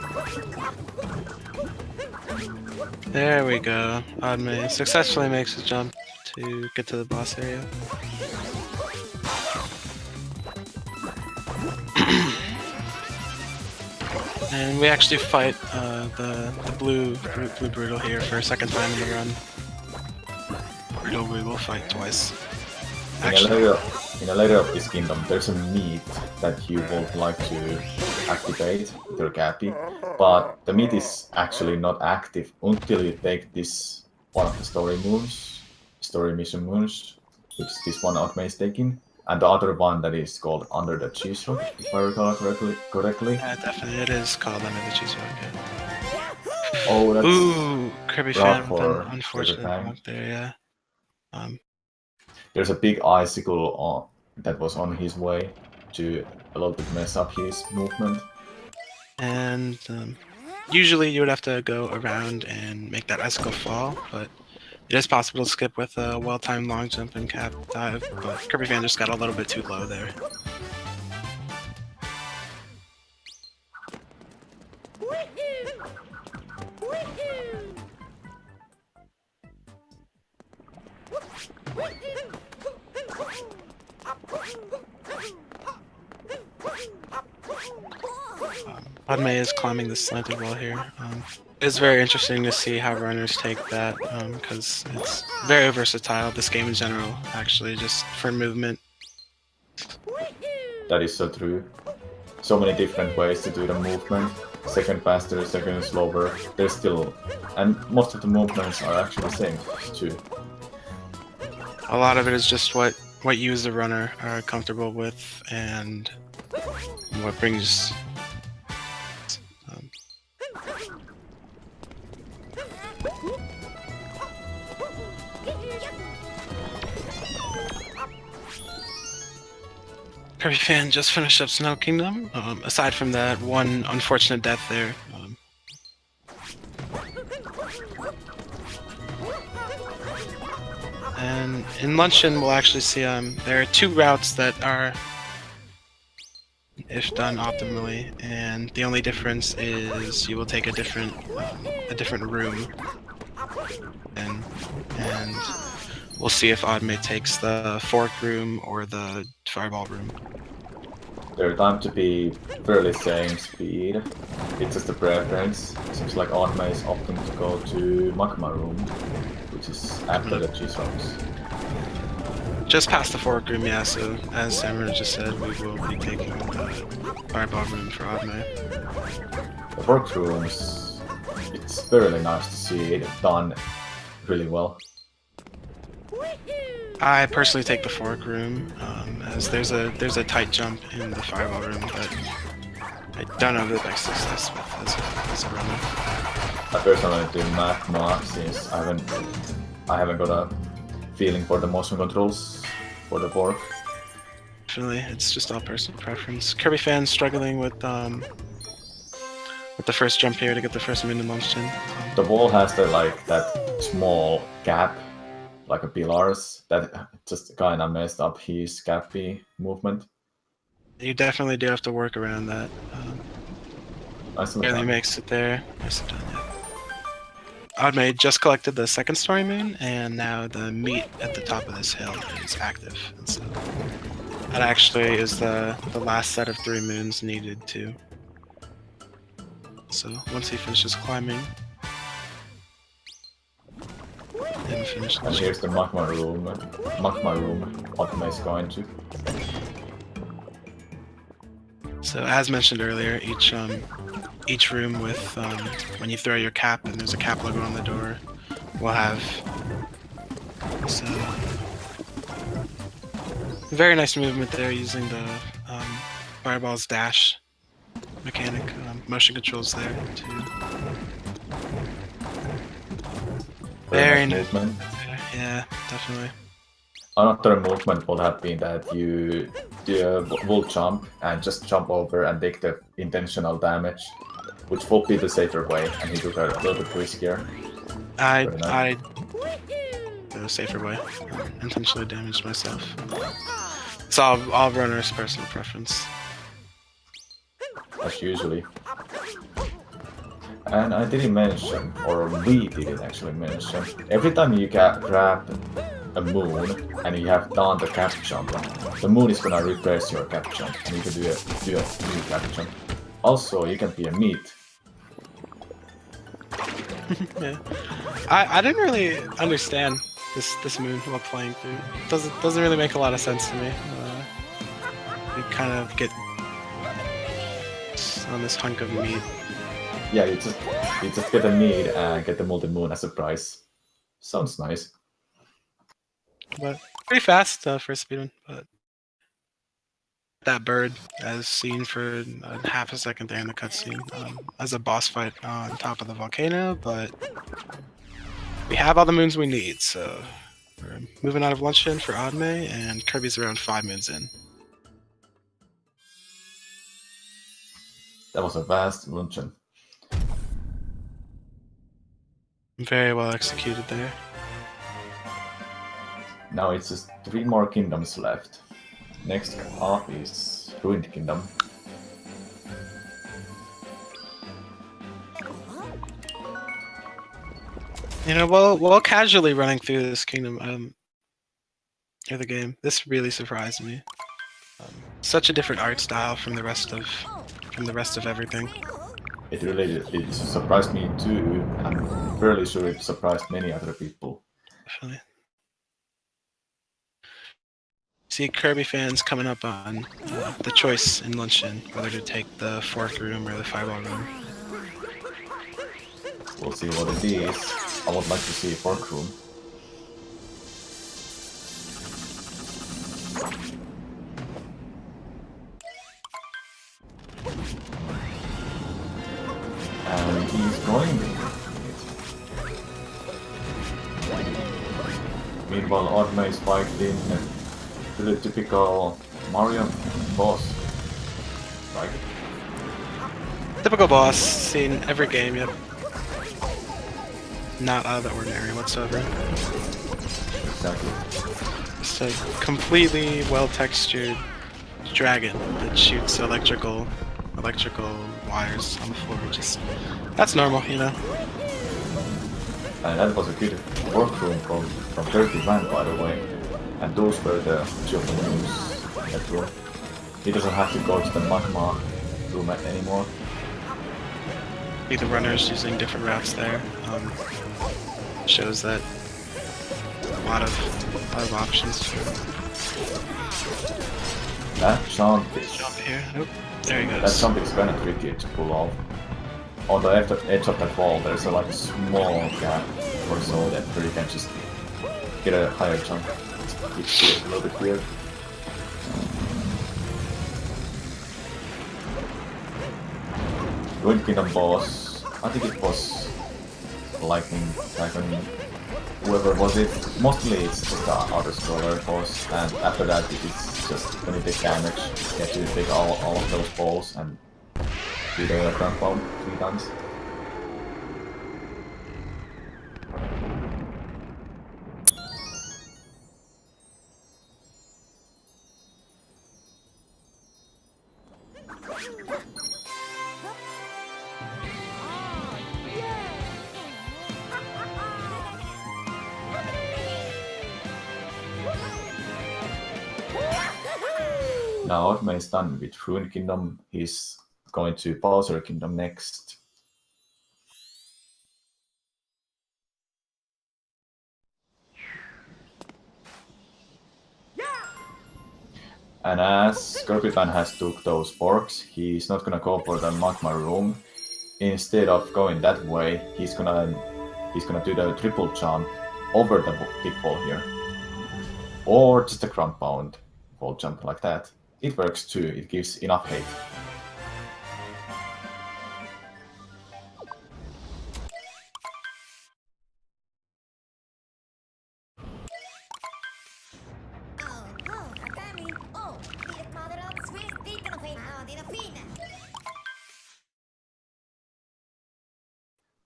There we go. Odmewhirter successfully makes a jump to get to the boss area. And we actually fight the blue brutal here for a second time in the run. Brutal we will fight twice. In a layer of this kingdom, there's a meat that you would like to activate with your Cappy, but the meat is actually not active until you take this one of the story mission moons, which is this one Odmewhirter is taking, and the other one that is called Under the Cheese Rock, if I recall correctly. Yeah, definitely, it is called Under the Cheese Rock. Yeah. Oh, that's Ooh, Kirbyfan for unfortunate time. moment there, yeah. There's a big icicle that was on his way to a little bit mess up his movement. And usually you would have to go around and make that icicle fall, but it is possible to skip with a well-timed long jump and cap dive, but Kirbyfan just got a little bit too low there. Odmewhirter is climbing the slanted wall here. It's very interesting to see how runners take that, because it's very versatile, this game in general, actually, just for movement. That is so true. So many different ways to do the movement. Second faster, second slower. There's still... And most of the movements are actually the same, too. A lot of it is just what you as a runner are comfortable with, and what brings... Kirbyfan just finished up Snow Kingdom. Aside from that one unfortunate death there. And in Luncheon, we'll actually see there are two routes that are, if done optimally, and the only difference is you will take a different room, and we'll see if Odmewhirter takes the fork room or the fireball room. They're timed to be fairly same speed. It's just a preference. Seems like Odmewhirter is opting to go to Magma room, which is after the cheese rocks. Just past the fork room, yeah, so as Samurai just said, we will be taking the fireball room for Odmewhirter. The fork rooms, it's really nice to see it done really well. I personally take the fork room, as there's a tight jump in the fireball room that I don't have the best success with as a runner. I personally do Magma since I haven't got a feeling for the motion controls for the fork. Definitely, it's just all personal preference. Kirbyfan struggling with the first jump here to get the first min in Luncheon. The wall has that small gap, like a pillars that just kind of messed up his Cappy movement. You definitely do have to work around that. Nicely Barely done. makes it there. Nicely done, yeah. Odmewhirter just collected the second story moon, and now the meat at the top of this hill is active. And so that actually is the last set of 3 moons needed too. So once he finishes climbing, and finish And here's the magma room. Magma room. Odmewhirter is going to. So as mentioned earlier, each room with when you throw your cap and there's a cap logo on the door, will have so very nice movement there using the Fireball's dash mechanic, motion controls there too. Very nice movement. Yeah, definitely. Another movement would have been that you do a wall jump and just jump over and take the intentional damage, which would be the safer way, and he took a little bit riskier. I the safer way. Intentionally damaged myself. It's all runners' personal preference. As usually. And I didn't mention, or we didn't actually mention, every time you grab a moon and you have done the cap jump, the moon is gonna repress your cap jump and you can do a new cap jump. Also, you can be a meat. Yeah. I didn't really understand this moon while playing through. It doesn't really make a lot of sense to me. You kind of get on this hunk of meat. Yeah, you just get a meat and get the multi-moon as a prize. Sounds nice. But pretty fast for a speedrun, but that bird as seen for half a second there in the cutscene as a boss fight on top of the volcano, but we have all the moons we need, so we're moving out of Luncheon for Odmewhirter, and Kirby's around 5 moons in. That was a vast luncheon. Very well executed there. Now it's just 3 more kingdoms left. Next up is Ruined Kingdom. You know, while casually running through this kingdom, or the game, this really surprised me. Such a different art style from the rest of everything. It surprised me too, and I'm fairly sure it surprised many other people. Definitely. See Kirby fans coming up on the choice in Luncheon, whether to take the fork room or the fireball room. We'll see what it is. I would like to see a fork room. And he's going to it. Meanwhile, Odmewhirter is fighting the typical Mario boss, right? Typical boss, seen every game, yep. Not out of the ordinary whatsoever. Exactly. Just a completely well-textured dragon that shoots electrical wires on the floor. That's normal, you know. And that was a good workroom from Kirbyfan, by the way. And those were the 2 of the moons in that room. He doesn't have to go to the magma room anymore. See the runners using different routes there. Shows that a lot of options. That jump is... Jump here. Nope. There he goes. That jump is kinda tricky to pull off. On the edge of that wall, there's a like small gap or so that where you can just get a higher jump. It's a little bit weird. Ruined Kingdom boss, I think it was Lightning Dragon, whoever was it. Mostly it's just the outer scroller boss, and after that it's just when you take damage, you have to take all of those balls and do the ground bomb 3 times. Now Odme is done with Ruined Kingdom. He's going to Bowser Kingdom next. And as Kirbyfan has took those forks, he's not gonna go for the magma room. Instead of going that way, he's gonna do the triple jump over the pitfall here, or just a ground pound wall jump like that. It works too. It gives enough hate.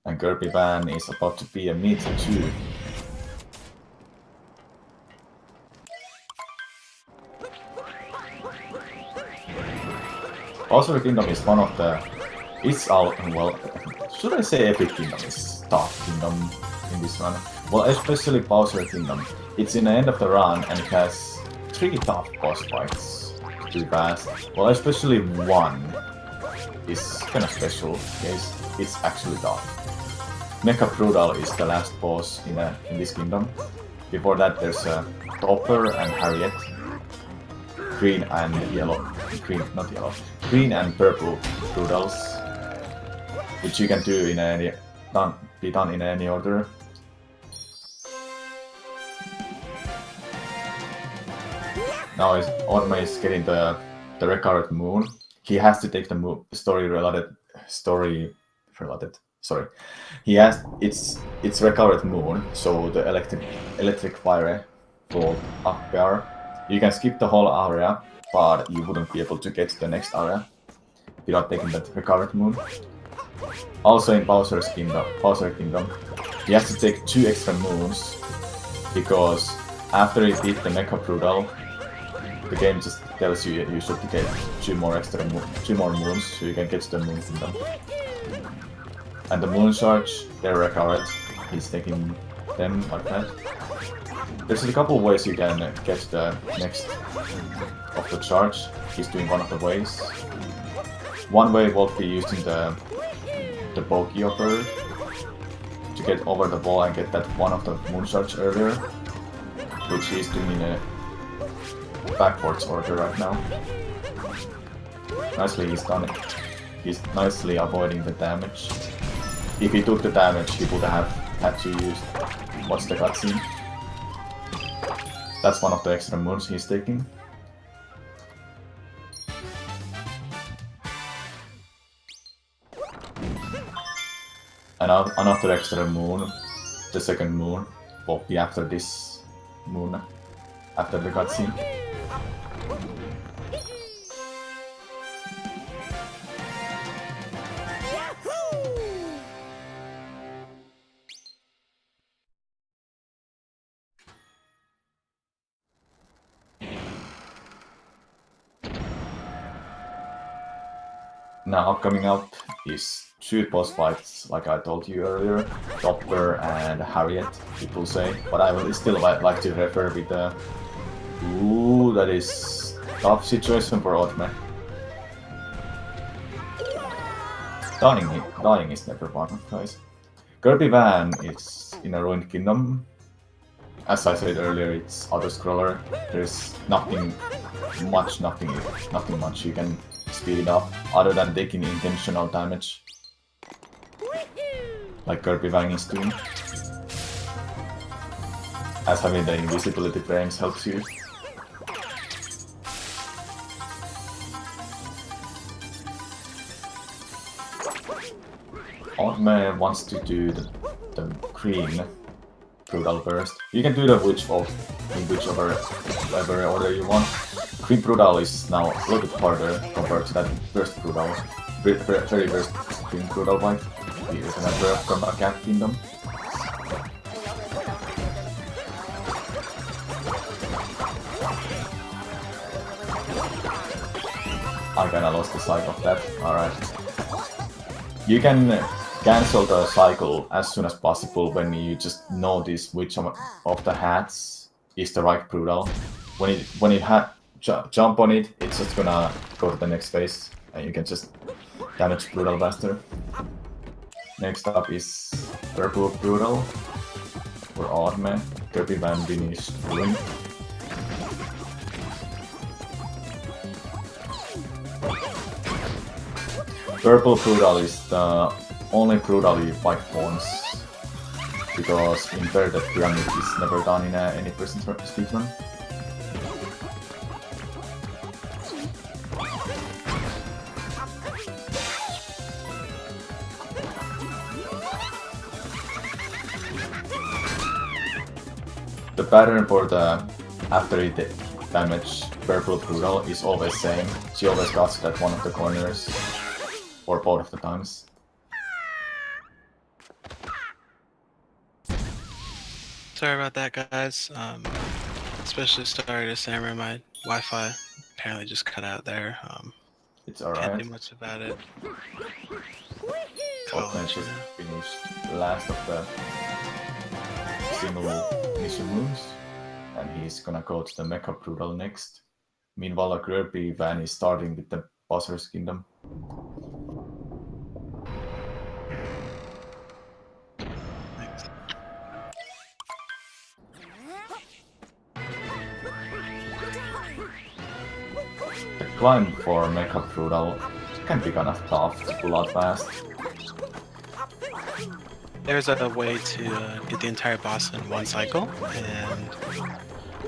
And Kirbyfan is about to be a mid too. Bowser Kingdom is one of the... well, should I say every kingdom is tough kingdom in this run? Well, especially Bowser Kingdom. It's in the end of the run and it has 3 tough boss fights to be passed. Well, especially one is kind of special because it's actually tough. Mecha Brutal is the last boss in this kingdom. Before that there's Topper and Harriet. Green and yellow. Green and purple Brutals. Which you can do in be done in any order. Now Odme is getting the Recurrent Moon. He has to take the story related. Sorry. It's Recurrent Moon, so the electric fire will appear. You can skip the whole area, but you wouldn't be able to get to the next area without taking that Recurrent Moon. Also in Bowser Kingdom, he has to take 2 extra moons because after he beat the Mecha Brutal, the game just tells you you should get 2 more moons so you can get to the Moon Kingdom. And the Moon Charge, they're recurrent. He's taking them like that. There's a couple ways you can get the next of the charge. He's doing one of the ways. One way will be using the Bogey Upper to get over the wall and get that one of the Moon Charge earlier, which he's doing in a backwards order right now. Nicely he's done it. He's nicely avoiding the damage. If he took the damage, he would have had to watch the cutscene. That's one of the extra moons he's taking. And another extra moon, the second moon, will be after this moon, after the cutscene. Now coming up is 2 boss fights, like I told you earlier, Topper and Harriet, people say, but I will still like to refer with the... Ooh, that is tough situation for Odme. Dying is never fun, guys. Kirbyfan is in a Ruined Kingdom. As I said earlier, it's auto-scroller. There's nothing much you can speed it up, other than taking intentional damage, like Kirbyfan is doing, as having the invisibility frames helps you. Odme wants to do the green Brutal Burst. You can do the in whichever order you want. Green Brutal is now a little bit harder compared to that first Brutal, very first Green Brutal fight. You remember from a Cat Kingdom. I kinda lost the cycle of that. Alright. You can cancel the cycle as soon as possible when you just notice which of the hats is the right brutal. When you jump on it, it's just gonna go to the next phase, and you can just damage brutal faster. Next up is purple brutal for Odme, Kirbyfan5009. Purple brutal is the only brutal you fight once, because inverted pyramid is never done in any person speedrun. The pattern for the after it damage purple brutal is always same. She always got it at one of the corners, or both of the times. Sorry about that, guys. Especially sorry to Samurai, my Wi-Fi apparently just cut out there. It's Can't alright. do much about it. Odme just finished last of the single mission moves, and he's gonna go to the Mecha Brutal next. Meanwhile, Kirbyfan is starting with the Bowser's Kingdom. Thanks. The climb for Mecha Brutal can be kind of tough to pull out fast. There's a way to get the entire boss in one cycle, and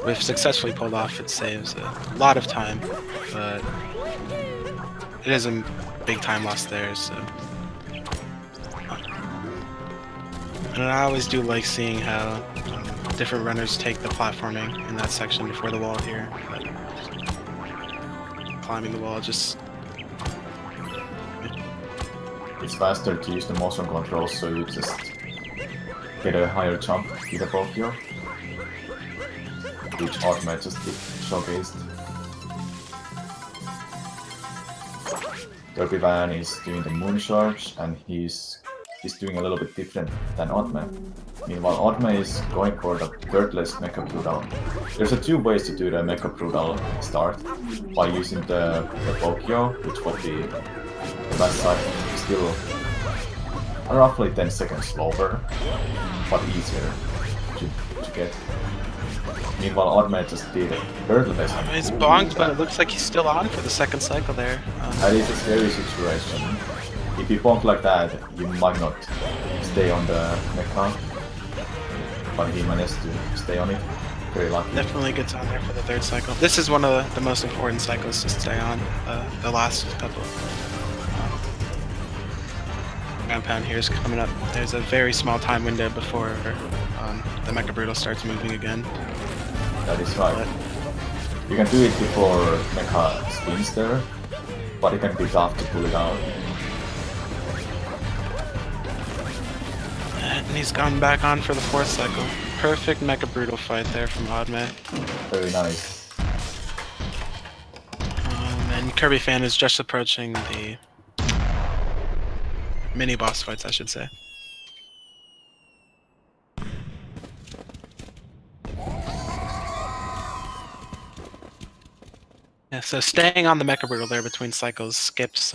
if successfully pulled off, it saves a lot of time, but it is a big time loss there, so... And I always do like seeing how different runners take the platforming in that section before the wall here, but climbing the wall just... It's faster to use the motion controls, so you just get a higher jump with the Tokyo, which Odme just showcased. Kirbyfan is doing the moon charge, and he's doing a little bit different than Odme. Meanwhile, Odme is going for the Turtless Mecha Brutal. There's two ways to do the Mecha Brutal start, by using the Tokyo, which will be the best side, still roughly 10 seconds slower, but easier to get. Meanwhile, Odme just did Turtless. He's bonked, but it looks like he's still on for the second cycle there. That is a scary situation. If you bonk like that, you might not stay on the mecha, but he managed to stay on it. Very lucky. Definitely gets on there for the third cycle. This is one of the most important cycles to stay on. The last couple. Ground pound here is coming up. There's a very small time window before the Mecha Brutal starts moving again. That is right. You can do it before mecha spins there, but it can be tough to pull it out. And he's gone back on for the fourth cycle. Perfect Mecha Brutal fight there from Odme. Very nice. And Kirbyfan is just approaching the mini boss fights, I should say. Yeah, so staying on the Mecha Brutal there between cycles skips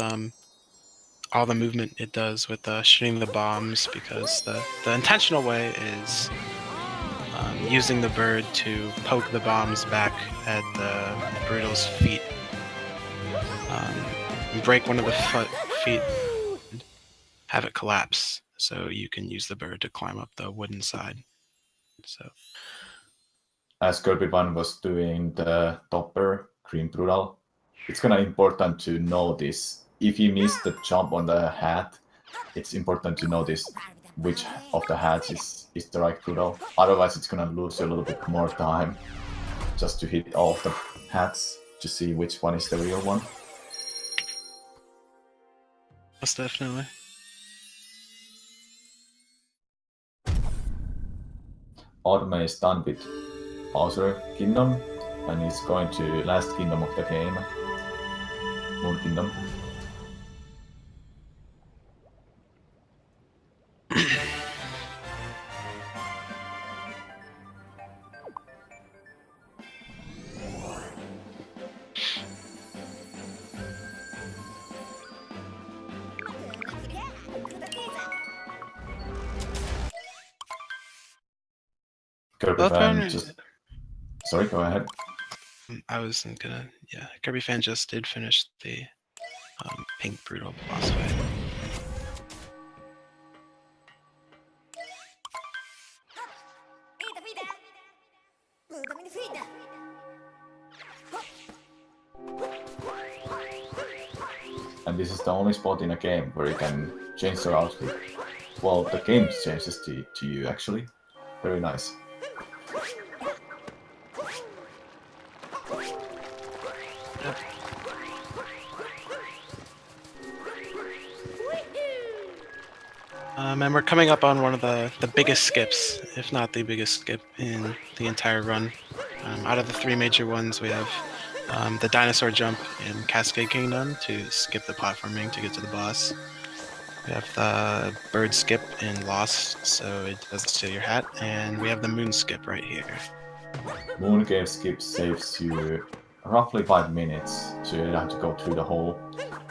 all the movement it does with shooting the bombs, because the intentional way is using the bird to poke the bombs back at the Brutal's feet. Break one of the feet, have it collapse, so you can use the bird to climb up the wooden side. So, as Kirbyfan was doing the topper Green Brutal, it's kind of important to notice if you miss the jump on the hat. It's important to notice which of the hats is the right Brutal. Otherwise, it's gonna lose you a little bit more time just to hit all of the hats to see which one is the real one. most definitely. Odme is done with Bowser Kingdom, and he's going to last kingdom of the game. Moon Kingdom. Kirbyfan just... Sorry, go ahead. I wasn't gonna... Yeah, Kirbyfan just did finish the Pink Brutal boss fight. And this is the only spot in a game where you can change your outfit. Well, the game changes to you actually. Very nice. And we're coming up on one of the biggest skips, if not the biggest skip in the entire run. Out of the 3 major ones, we have the dinosaur jump in Cascade Kingdom to skip the platforming to get to the boss. We have the bird skip in Lost, so it doesn't steal your hat, and we have the moon skip right here. Moon cave skip saves you roughly 5 minutes, so you don't have to go through the whole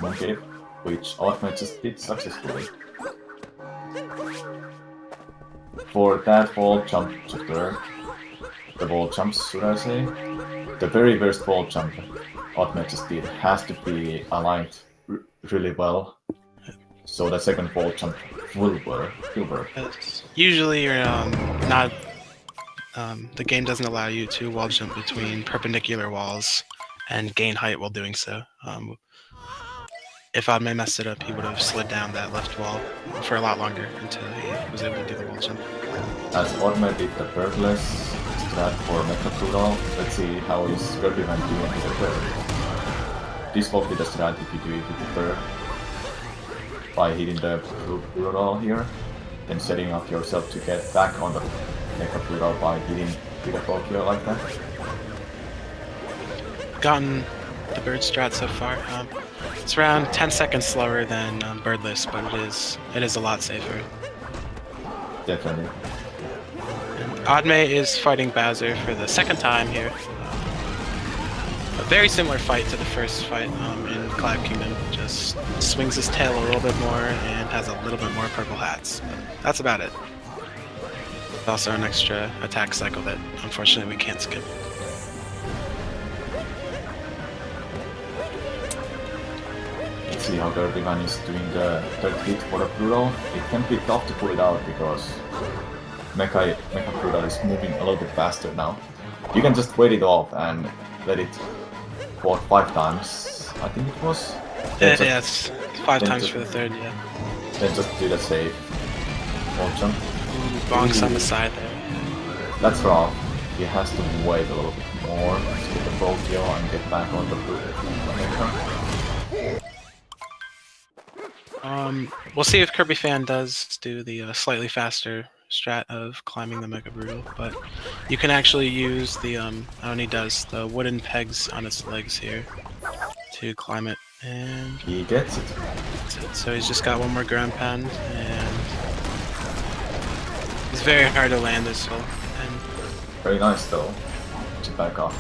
moon cave, which Odmewhirter just did successfully. For that wall jump chapter, the wall jumps, should I say, the very first wall jump Odmewhirter just did has to be aligned really well, so the second wall jump will work. Usually you're not... the game doesn't allow you to wall jump between perpendicular walls and gain height while doing so. If Odmewhirter messed it up, he would have slid down that left wall for a lot longer until he was able to do the wall jump. As Odmewhirter did the birdless strat for Mecha Brutal, let's see how is Kirbyfan doing with the bird. This will be the strat if you do it with the bird. By hitting the Brutal here, then setting up yourself to get back on the Mecha Brutal by hitting with a poke here like that. Gotten the bird strat so far. It's around 10 seconds slower than birdless, but it is a lot safer. Definitely. And Odmewhirter is fighting Bowser for the second time here. A very similar fight to the first fight in Cloud Kingdom. Just swings his tail a little bit more and has a little bit more purple hats. But that's about it. There's also an extra attack cycle that unfortunately we can't skip. Let's see how Kirbyfan is doing the third hit for the Brutal. It can be tough to pull it out because Mecha Brutal is moving a little bit faster now. You can just wait it off and let it walk 5 times, I think it was. Yeah, it's 5 times for the third, yeah. Then just do the safe wall jump. Bonks on the side there. That's rough. He has to wait a little bit more to get the Brokio and get back on the Mecha. We'll see if Kirbyfan does do the slightly faster strat of climbing the Mecha Brutal, but you can actually use the, he does the wooden pegs on its legs here to climb it, and he gets it. So he's just got one more ground pound, and it's very hard to land this hill. And very nice though, to back off.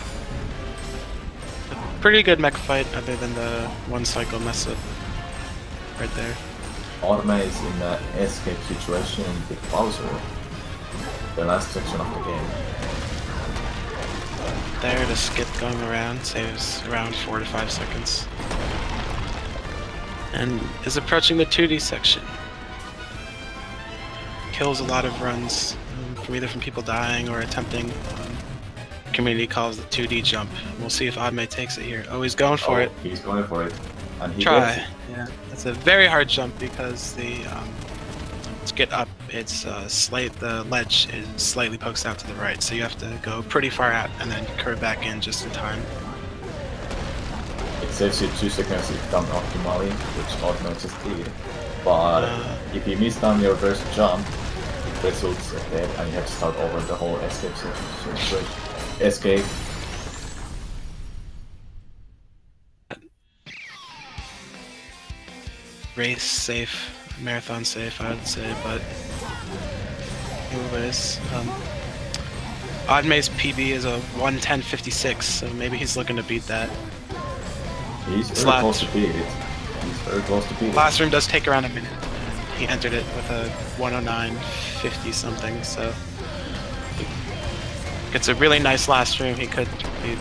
A pretty good mech fight, other than the one cycle mess up right there. Odmewhirter is in an escape situation with Bowser, the last section of the game. There, the skip going around saves around 4 to 5 seconds. And is approaching the 2D section. Kills a lot of runs, from either from people dying or attempting. Community calls the 2D jump. We'll see if Odmewhirter takes it here. Oh, he's going for it. He's going for it. And he Try. gets it. Yeah, it's a very hard jump because the to get up, it's the ledge is slightly pokes out to the right, so you have to go pretty far out and then curve back in just in time. It saves you 2 seconds if done optimally, which Odmewhirter just did. But if you miss down your first jump, it results ahead and you have to start over the whole escape section. So escape. race safe, marathon safe, I would say. But anyways, Odmewhirter's PB is a 1:10:56, so maybe he's looking to beat that. He's very close to beat it. He's very close to beat it. Last room does take around a minute. And he entered it with a 1:09:50 something, so it's a really nice last room. He could beat.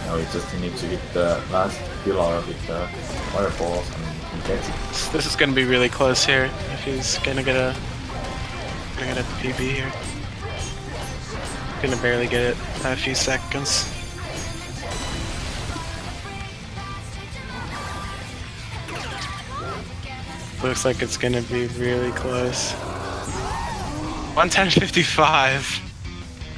Now he just needs to hit the last pillar with the fireballs and he gets it. This is going to be really close here if he's going to get a PB here. Gonna barely get it by a few seconds. Looks like it's gonna be really close. 1:10:55.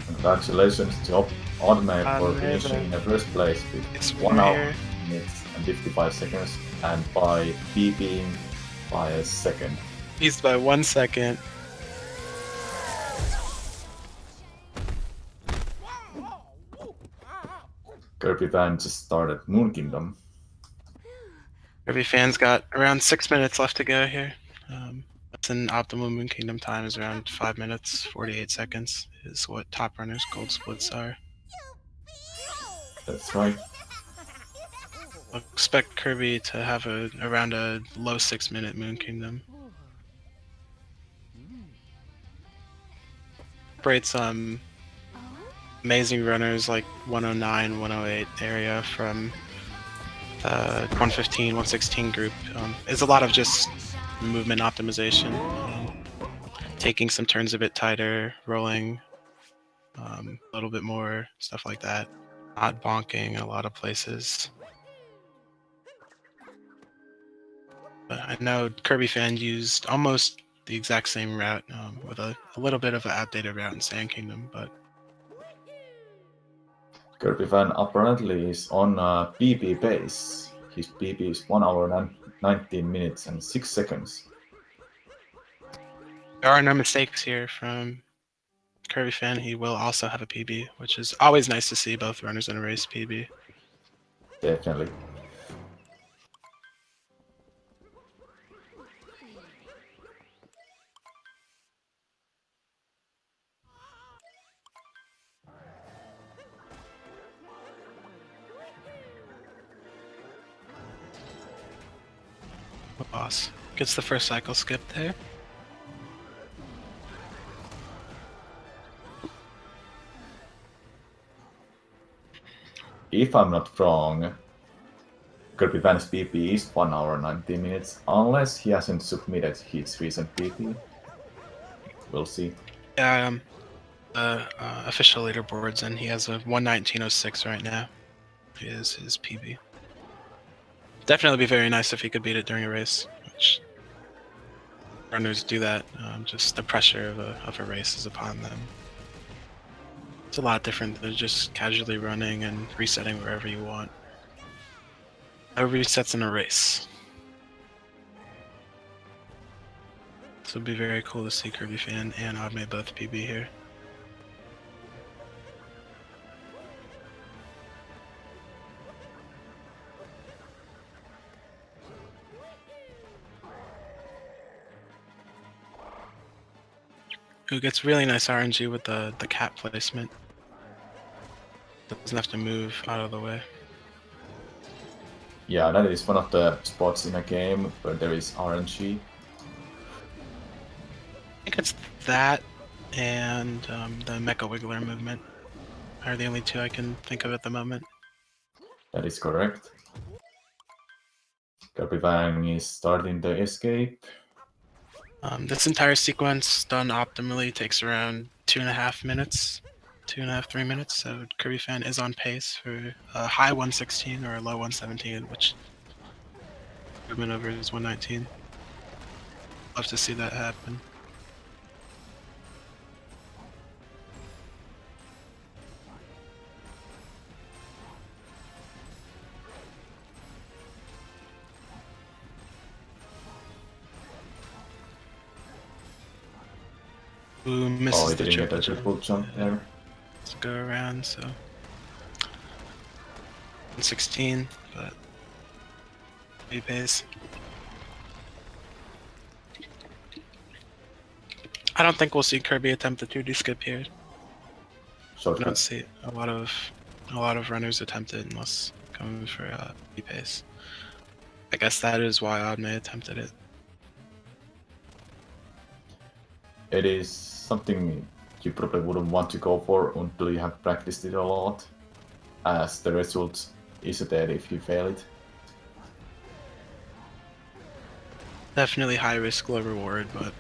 Congratulations to Odmewhirter for finishing in the first place with 1 hour, minutes and 55 seconds and by PBing by a second. He's by 1 second. Kirbyfan just started Moon Kingdom. Kirbyfan's got around 6 minutes left to go here. That's an optimal Moon Kingdom time is around 5 minutes, 48 seconds is what top runners gold splits are. That's right. I expect Kirby to have around a low 6-minute Moon Kingdom. Separates amazing runners like 109, 108 area from the 115, 116 group. It's a lot of just movement optimization, taking some turns a bit tighter, rolling a little bit more, stuff like that. Not bonking a lot of places. But I know Kirbyfan used almost the exact same route with a little bit of an outdated route in Sand Kingdom, but Kirbyfan apparently is on PB base. His PB is 1 hour and 19 minutes and 6 seconds. there are no mistakes here from Kirbyfan. He will also have a PB, which is always nice to see both runners in a race PB. Definitely. Boss gets the first cycle skip there. If I'm not wrong, Kirbyfan's PP is 1 hour 19 minutes, unless he hasn't submitted his recent PP. We'll see. Yeah, the official leaderboards, and he has a 1:19:06 right now. Is his PB. Definitely be very nice if he could beat it during a race, which runners do that. Just the pressure of a race is upon them. It's a lot different than just casually running and resetting wherever you want. No resets in a race. So it'd be very cool to see Kirbyfan and Odmewhirter both PB here. Who gets really nice RNG with the cat placement. Doesn't have to move out of the way. Yeah, that is one of the spots in a game where there is RNG. I think it's that and the Mecha Wiggler movement are the only two I can think of at the moment. That is correct. Kirbyfan is starting the escape. This entire sequence done optimally takes around 2.5 minutes, 2.5, 3 minutes. So Kirbyfan is on pace for a high 116 or a low 117, which movement over is 119. Love to see that happen. Ooh, Oh, misses he the didn't get triple a jump. triple jump there. Let's go around, so 116, but he pays. I don't think we'll see Kirby attempt the 2D skip here. I don't Shortcut. see a lot of runners attempt it unless going for pace. I guess that is why Odmey attempted it. It is something you probably wouldn't want to go for until you have practiced it a lot, as the result is there if you fail it. Definitely high risk, low reward, but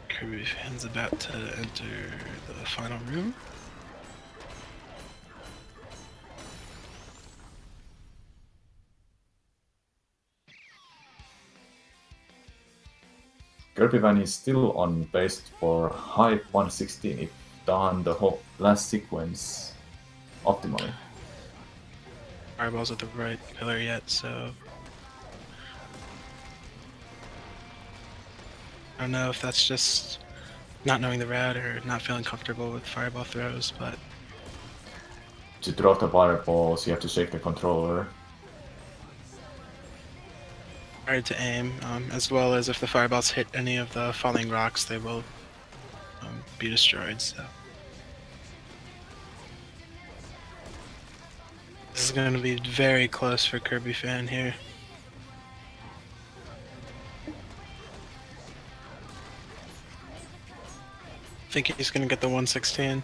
Kirbyfan's about to enter the final room. Kirbyfan is still on base for high 116 if done the whole last sequence optimally. Fireball's at the right pillar yet, so I don't know if that's just not knowing the route or not feeling comfortable with fireball throws, but To throw the fireballs, you have to shake the controller. hard to aim, as well as if the fireballs hit any of the falling rocks, they will be destroyed, so. This is going to be very close for Kirbyfan here. I think he's going to get the 116.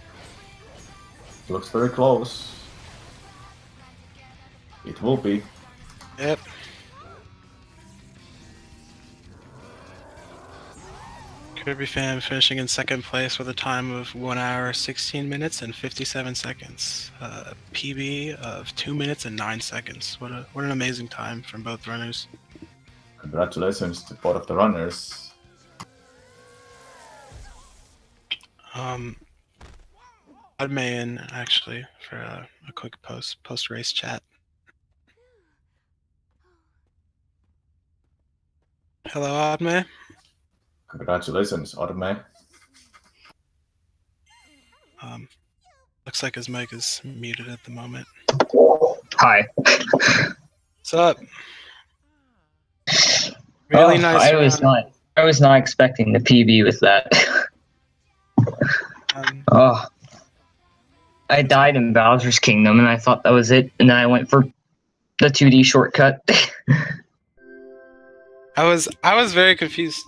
Looks very close. It will be. Yep. Kirbyfan finishing in second place with a time of 1 hour, 16 minutes and 57 seconds. PB of 2 minutes and 9 seconds. What an amazing time from both runners. Congratulations to both of the runners. Odmey in actually for a quick post race chat. Hello, Odmey. Congratulations, Odmey. Looks like his mic is muted at the moment. Hi. What's up? Really nice. I was not expecting the PB with that. I died in Bowser's Kingdom, and I thought that was it, and then I went for the 2D shortcut. I was very confused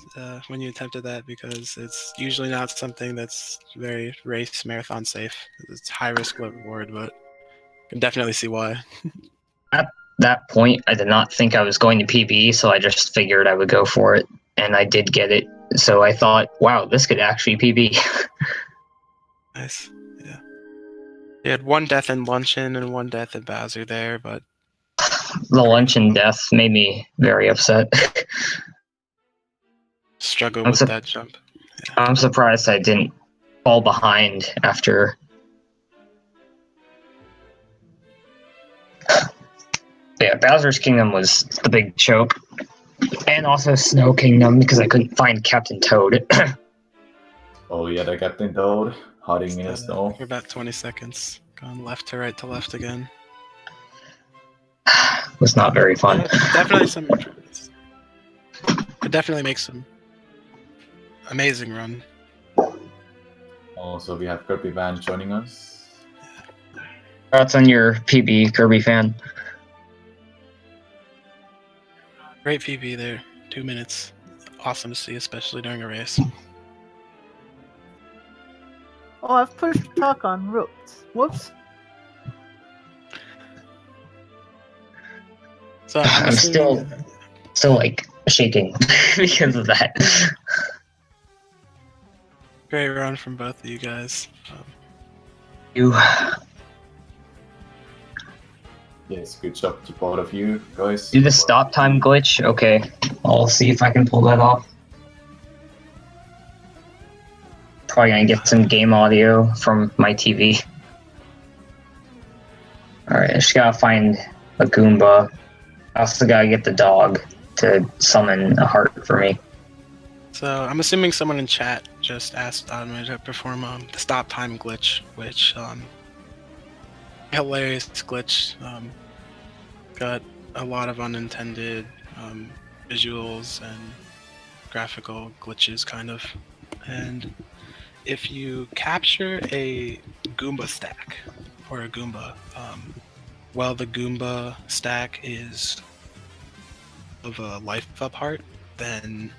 when you attempted that because it's usually not something that's very race marathon safe. It's high risk, low reward, but I can definitely see why. At that point, I did not think I was going to PB, so I just figured I would go for it, and I did get it. So I thought, wow, this could actually PB. Nice, yeah. You had one death in Luncheon and one death in Bowser there, but The Luncheon death made me very upset. struggle with that jump. Yeah. I'm surprised I didn't fall behind after. Yeah, Bowser's Kingdom was the big choke. And also Snow Kingdom because I couldn't find Captain Toad. Oh yeah, the Captain Toad hiding in the snow. You're about 20 seconds. Going left to right to left again. Was not very fun. Definitely some improvements. It definitely makes some amazing run. Also, we have Kirbyfan joining us. Thoughts on your PB, Kirby fan? Great PB there. 2 minutes. Awesome to see, especially during a race. Oh, I've pushed talk on ropes. Whoops. So I'm still like shaking because of that. Great run from both of you guys. Yes, good job to both of you guys. Do the stop time glitch? Okay, I'll see if I can pull that off. Probably gonna get some game audio from my TV. Alright, I just gotta find a Goomba. I also gotta get the dog to summon a heart for me. So I'm assuming someone in chat just asked Odmewhirter to perform the stop time glitch, which hilarious glitch. Got a lot of unintended visuals and graphical glitches, kind of. And if you capture a Goomba stack or a Goomba, while the Goomba stack is of a life up heart, then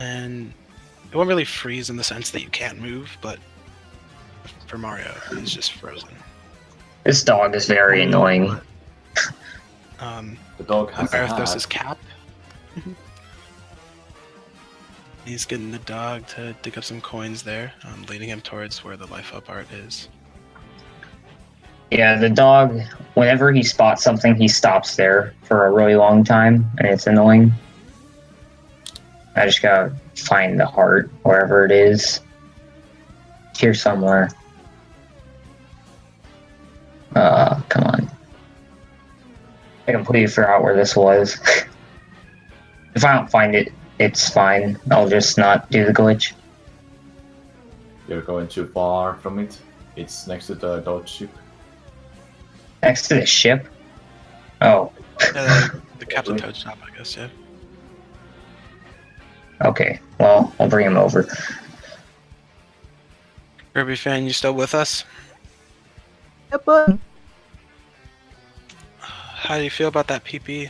and it won't really freeze in the sense that you can't move, but for Mario, he's just frozen. This dog is very annoying. The dog has a Mario throws hat. his cap. He's getting the dog to dig up some coins there, leading him towards where the life up art is. Yeah, the dog, whenever he spots something, he stops there for a really long time, and it's annoying. I just gotta find the heart, wherever it is. It's here somewhere. Come on. I completely figure out where this was. If I don't find it, it's fine. I'll just not do the glitch. You're going too far from it. It's next to the dodge ship. Next to the ship? Oh, The Captain Toad shop, I guess, yeah. okay. Well, I'll bring him over. Kirby fan, you still with us? Yeah, but How do you feel about that PP?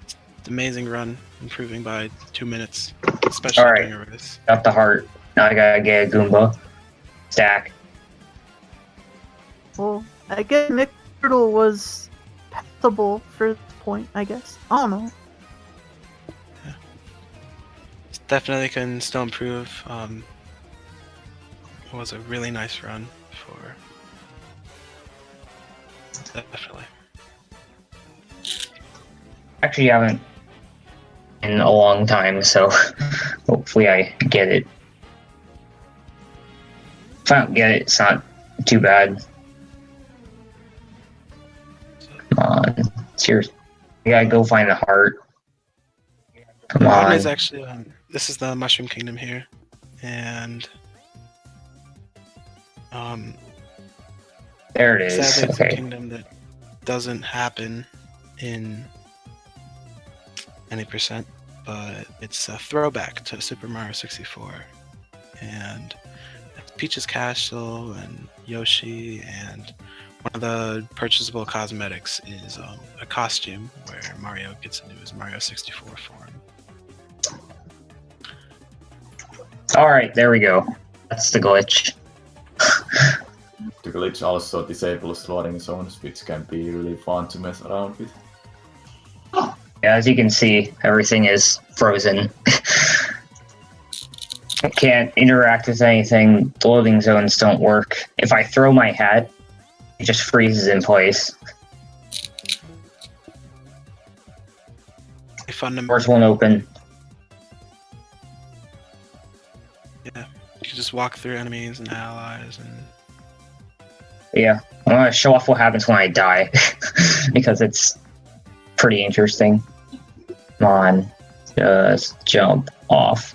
It's an amazing run, improving by 2 minutes, especially Alright. during a race. Got the heart. Now I gotta get a Goomba. Stack. well, I guess Nick Turtle was passable for this point. I guess I don't know. Definitely can still improve. It was a really nice run for. Definitely. Actually, haven't in a long time, so hopefully I get it. If I don't get it, it's not too bad. Come on, it's here. We gotta go find the heart. Come One on. is actually this is the Mushroom Kingdom here, and There it is. sadly it's a Okay. kingdom that doesn't happen in any percent, but it's a throwback to Super Mario 64, and it's Peach's Castle and Yoshi, and one of the purchasable cosmetics is a costume where Mario gets into his Mario 64 form. Alright, there we go. That's the glitch. The glitch also disables loading zones, which can be really fun to mess around with. Yeah, as you can see, everything is frozen. I can't interact with anything. The loading zones don't work. If I throw my hat, it just freezes in place. Doors won't open. Yeah, you can just walk through enemies and allies, and Yeah, I want to show off what happens when I die, because it's pretty interesting. Come on, just jump off.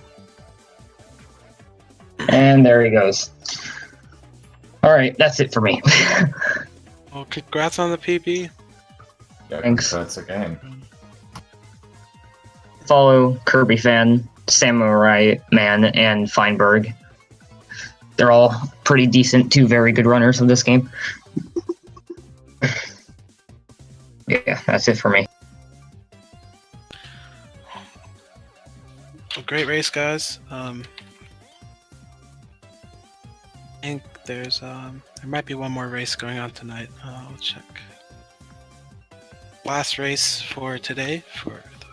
And there he goes. Alright, that's it for me. well, congrats on the PB. Yeah, Thanks. congrats again. Follow Kirby Fan, Samurai Man, and Feinberg. They're all pretty decent, two very good runners of this game. Yeah, that's it for me. Well, great race, guys. I think there's there might be one more race going on tonight. I'll check. Last race for today for the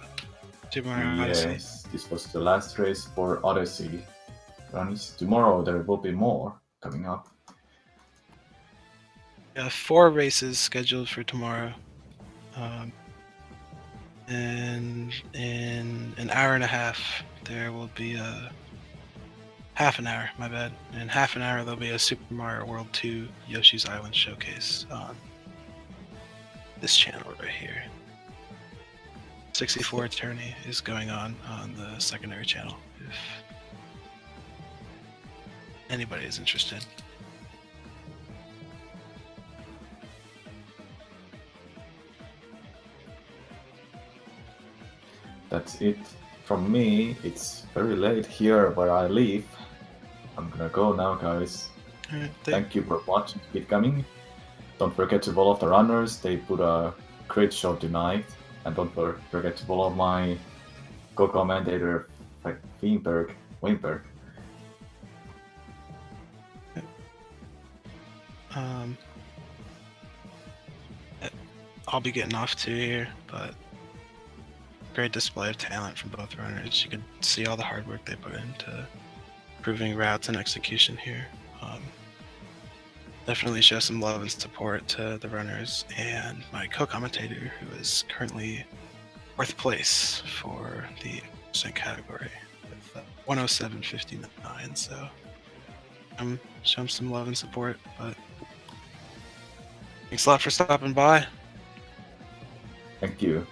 Super Mario Odyssey. Yes, this was the last race for Odyssey runs. Tomorrow there will be more coming up. 4 races scheduled for tomorrow. And in an hour and a half, there will be a half an hour, my bad. In half an hour, there'll be a Super Mario World 2 Yoshi's Island showcase on this channel right here. 64 tourney is going on the secondary channel. If anybody is interested. That's it from me. It's very late here where I live. I'm gonna go now, guys. Alright, Thank you for watching. Keep coming. Don't forget to follow the runners. They put a great show tonight. And don't forget to follow my co-commentator, Wimberg. I'll be getting off too here, but great display of talent from both runners. You can see all the hard work they put into improving routes and execution here. Definitely show some love and support to the runners and my co-commentator, who is currently 4th place for the percent category with 107.59. So show him some love and support. But thanks a lot for stopping by. Thank you.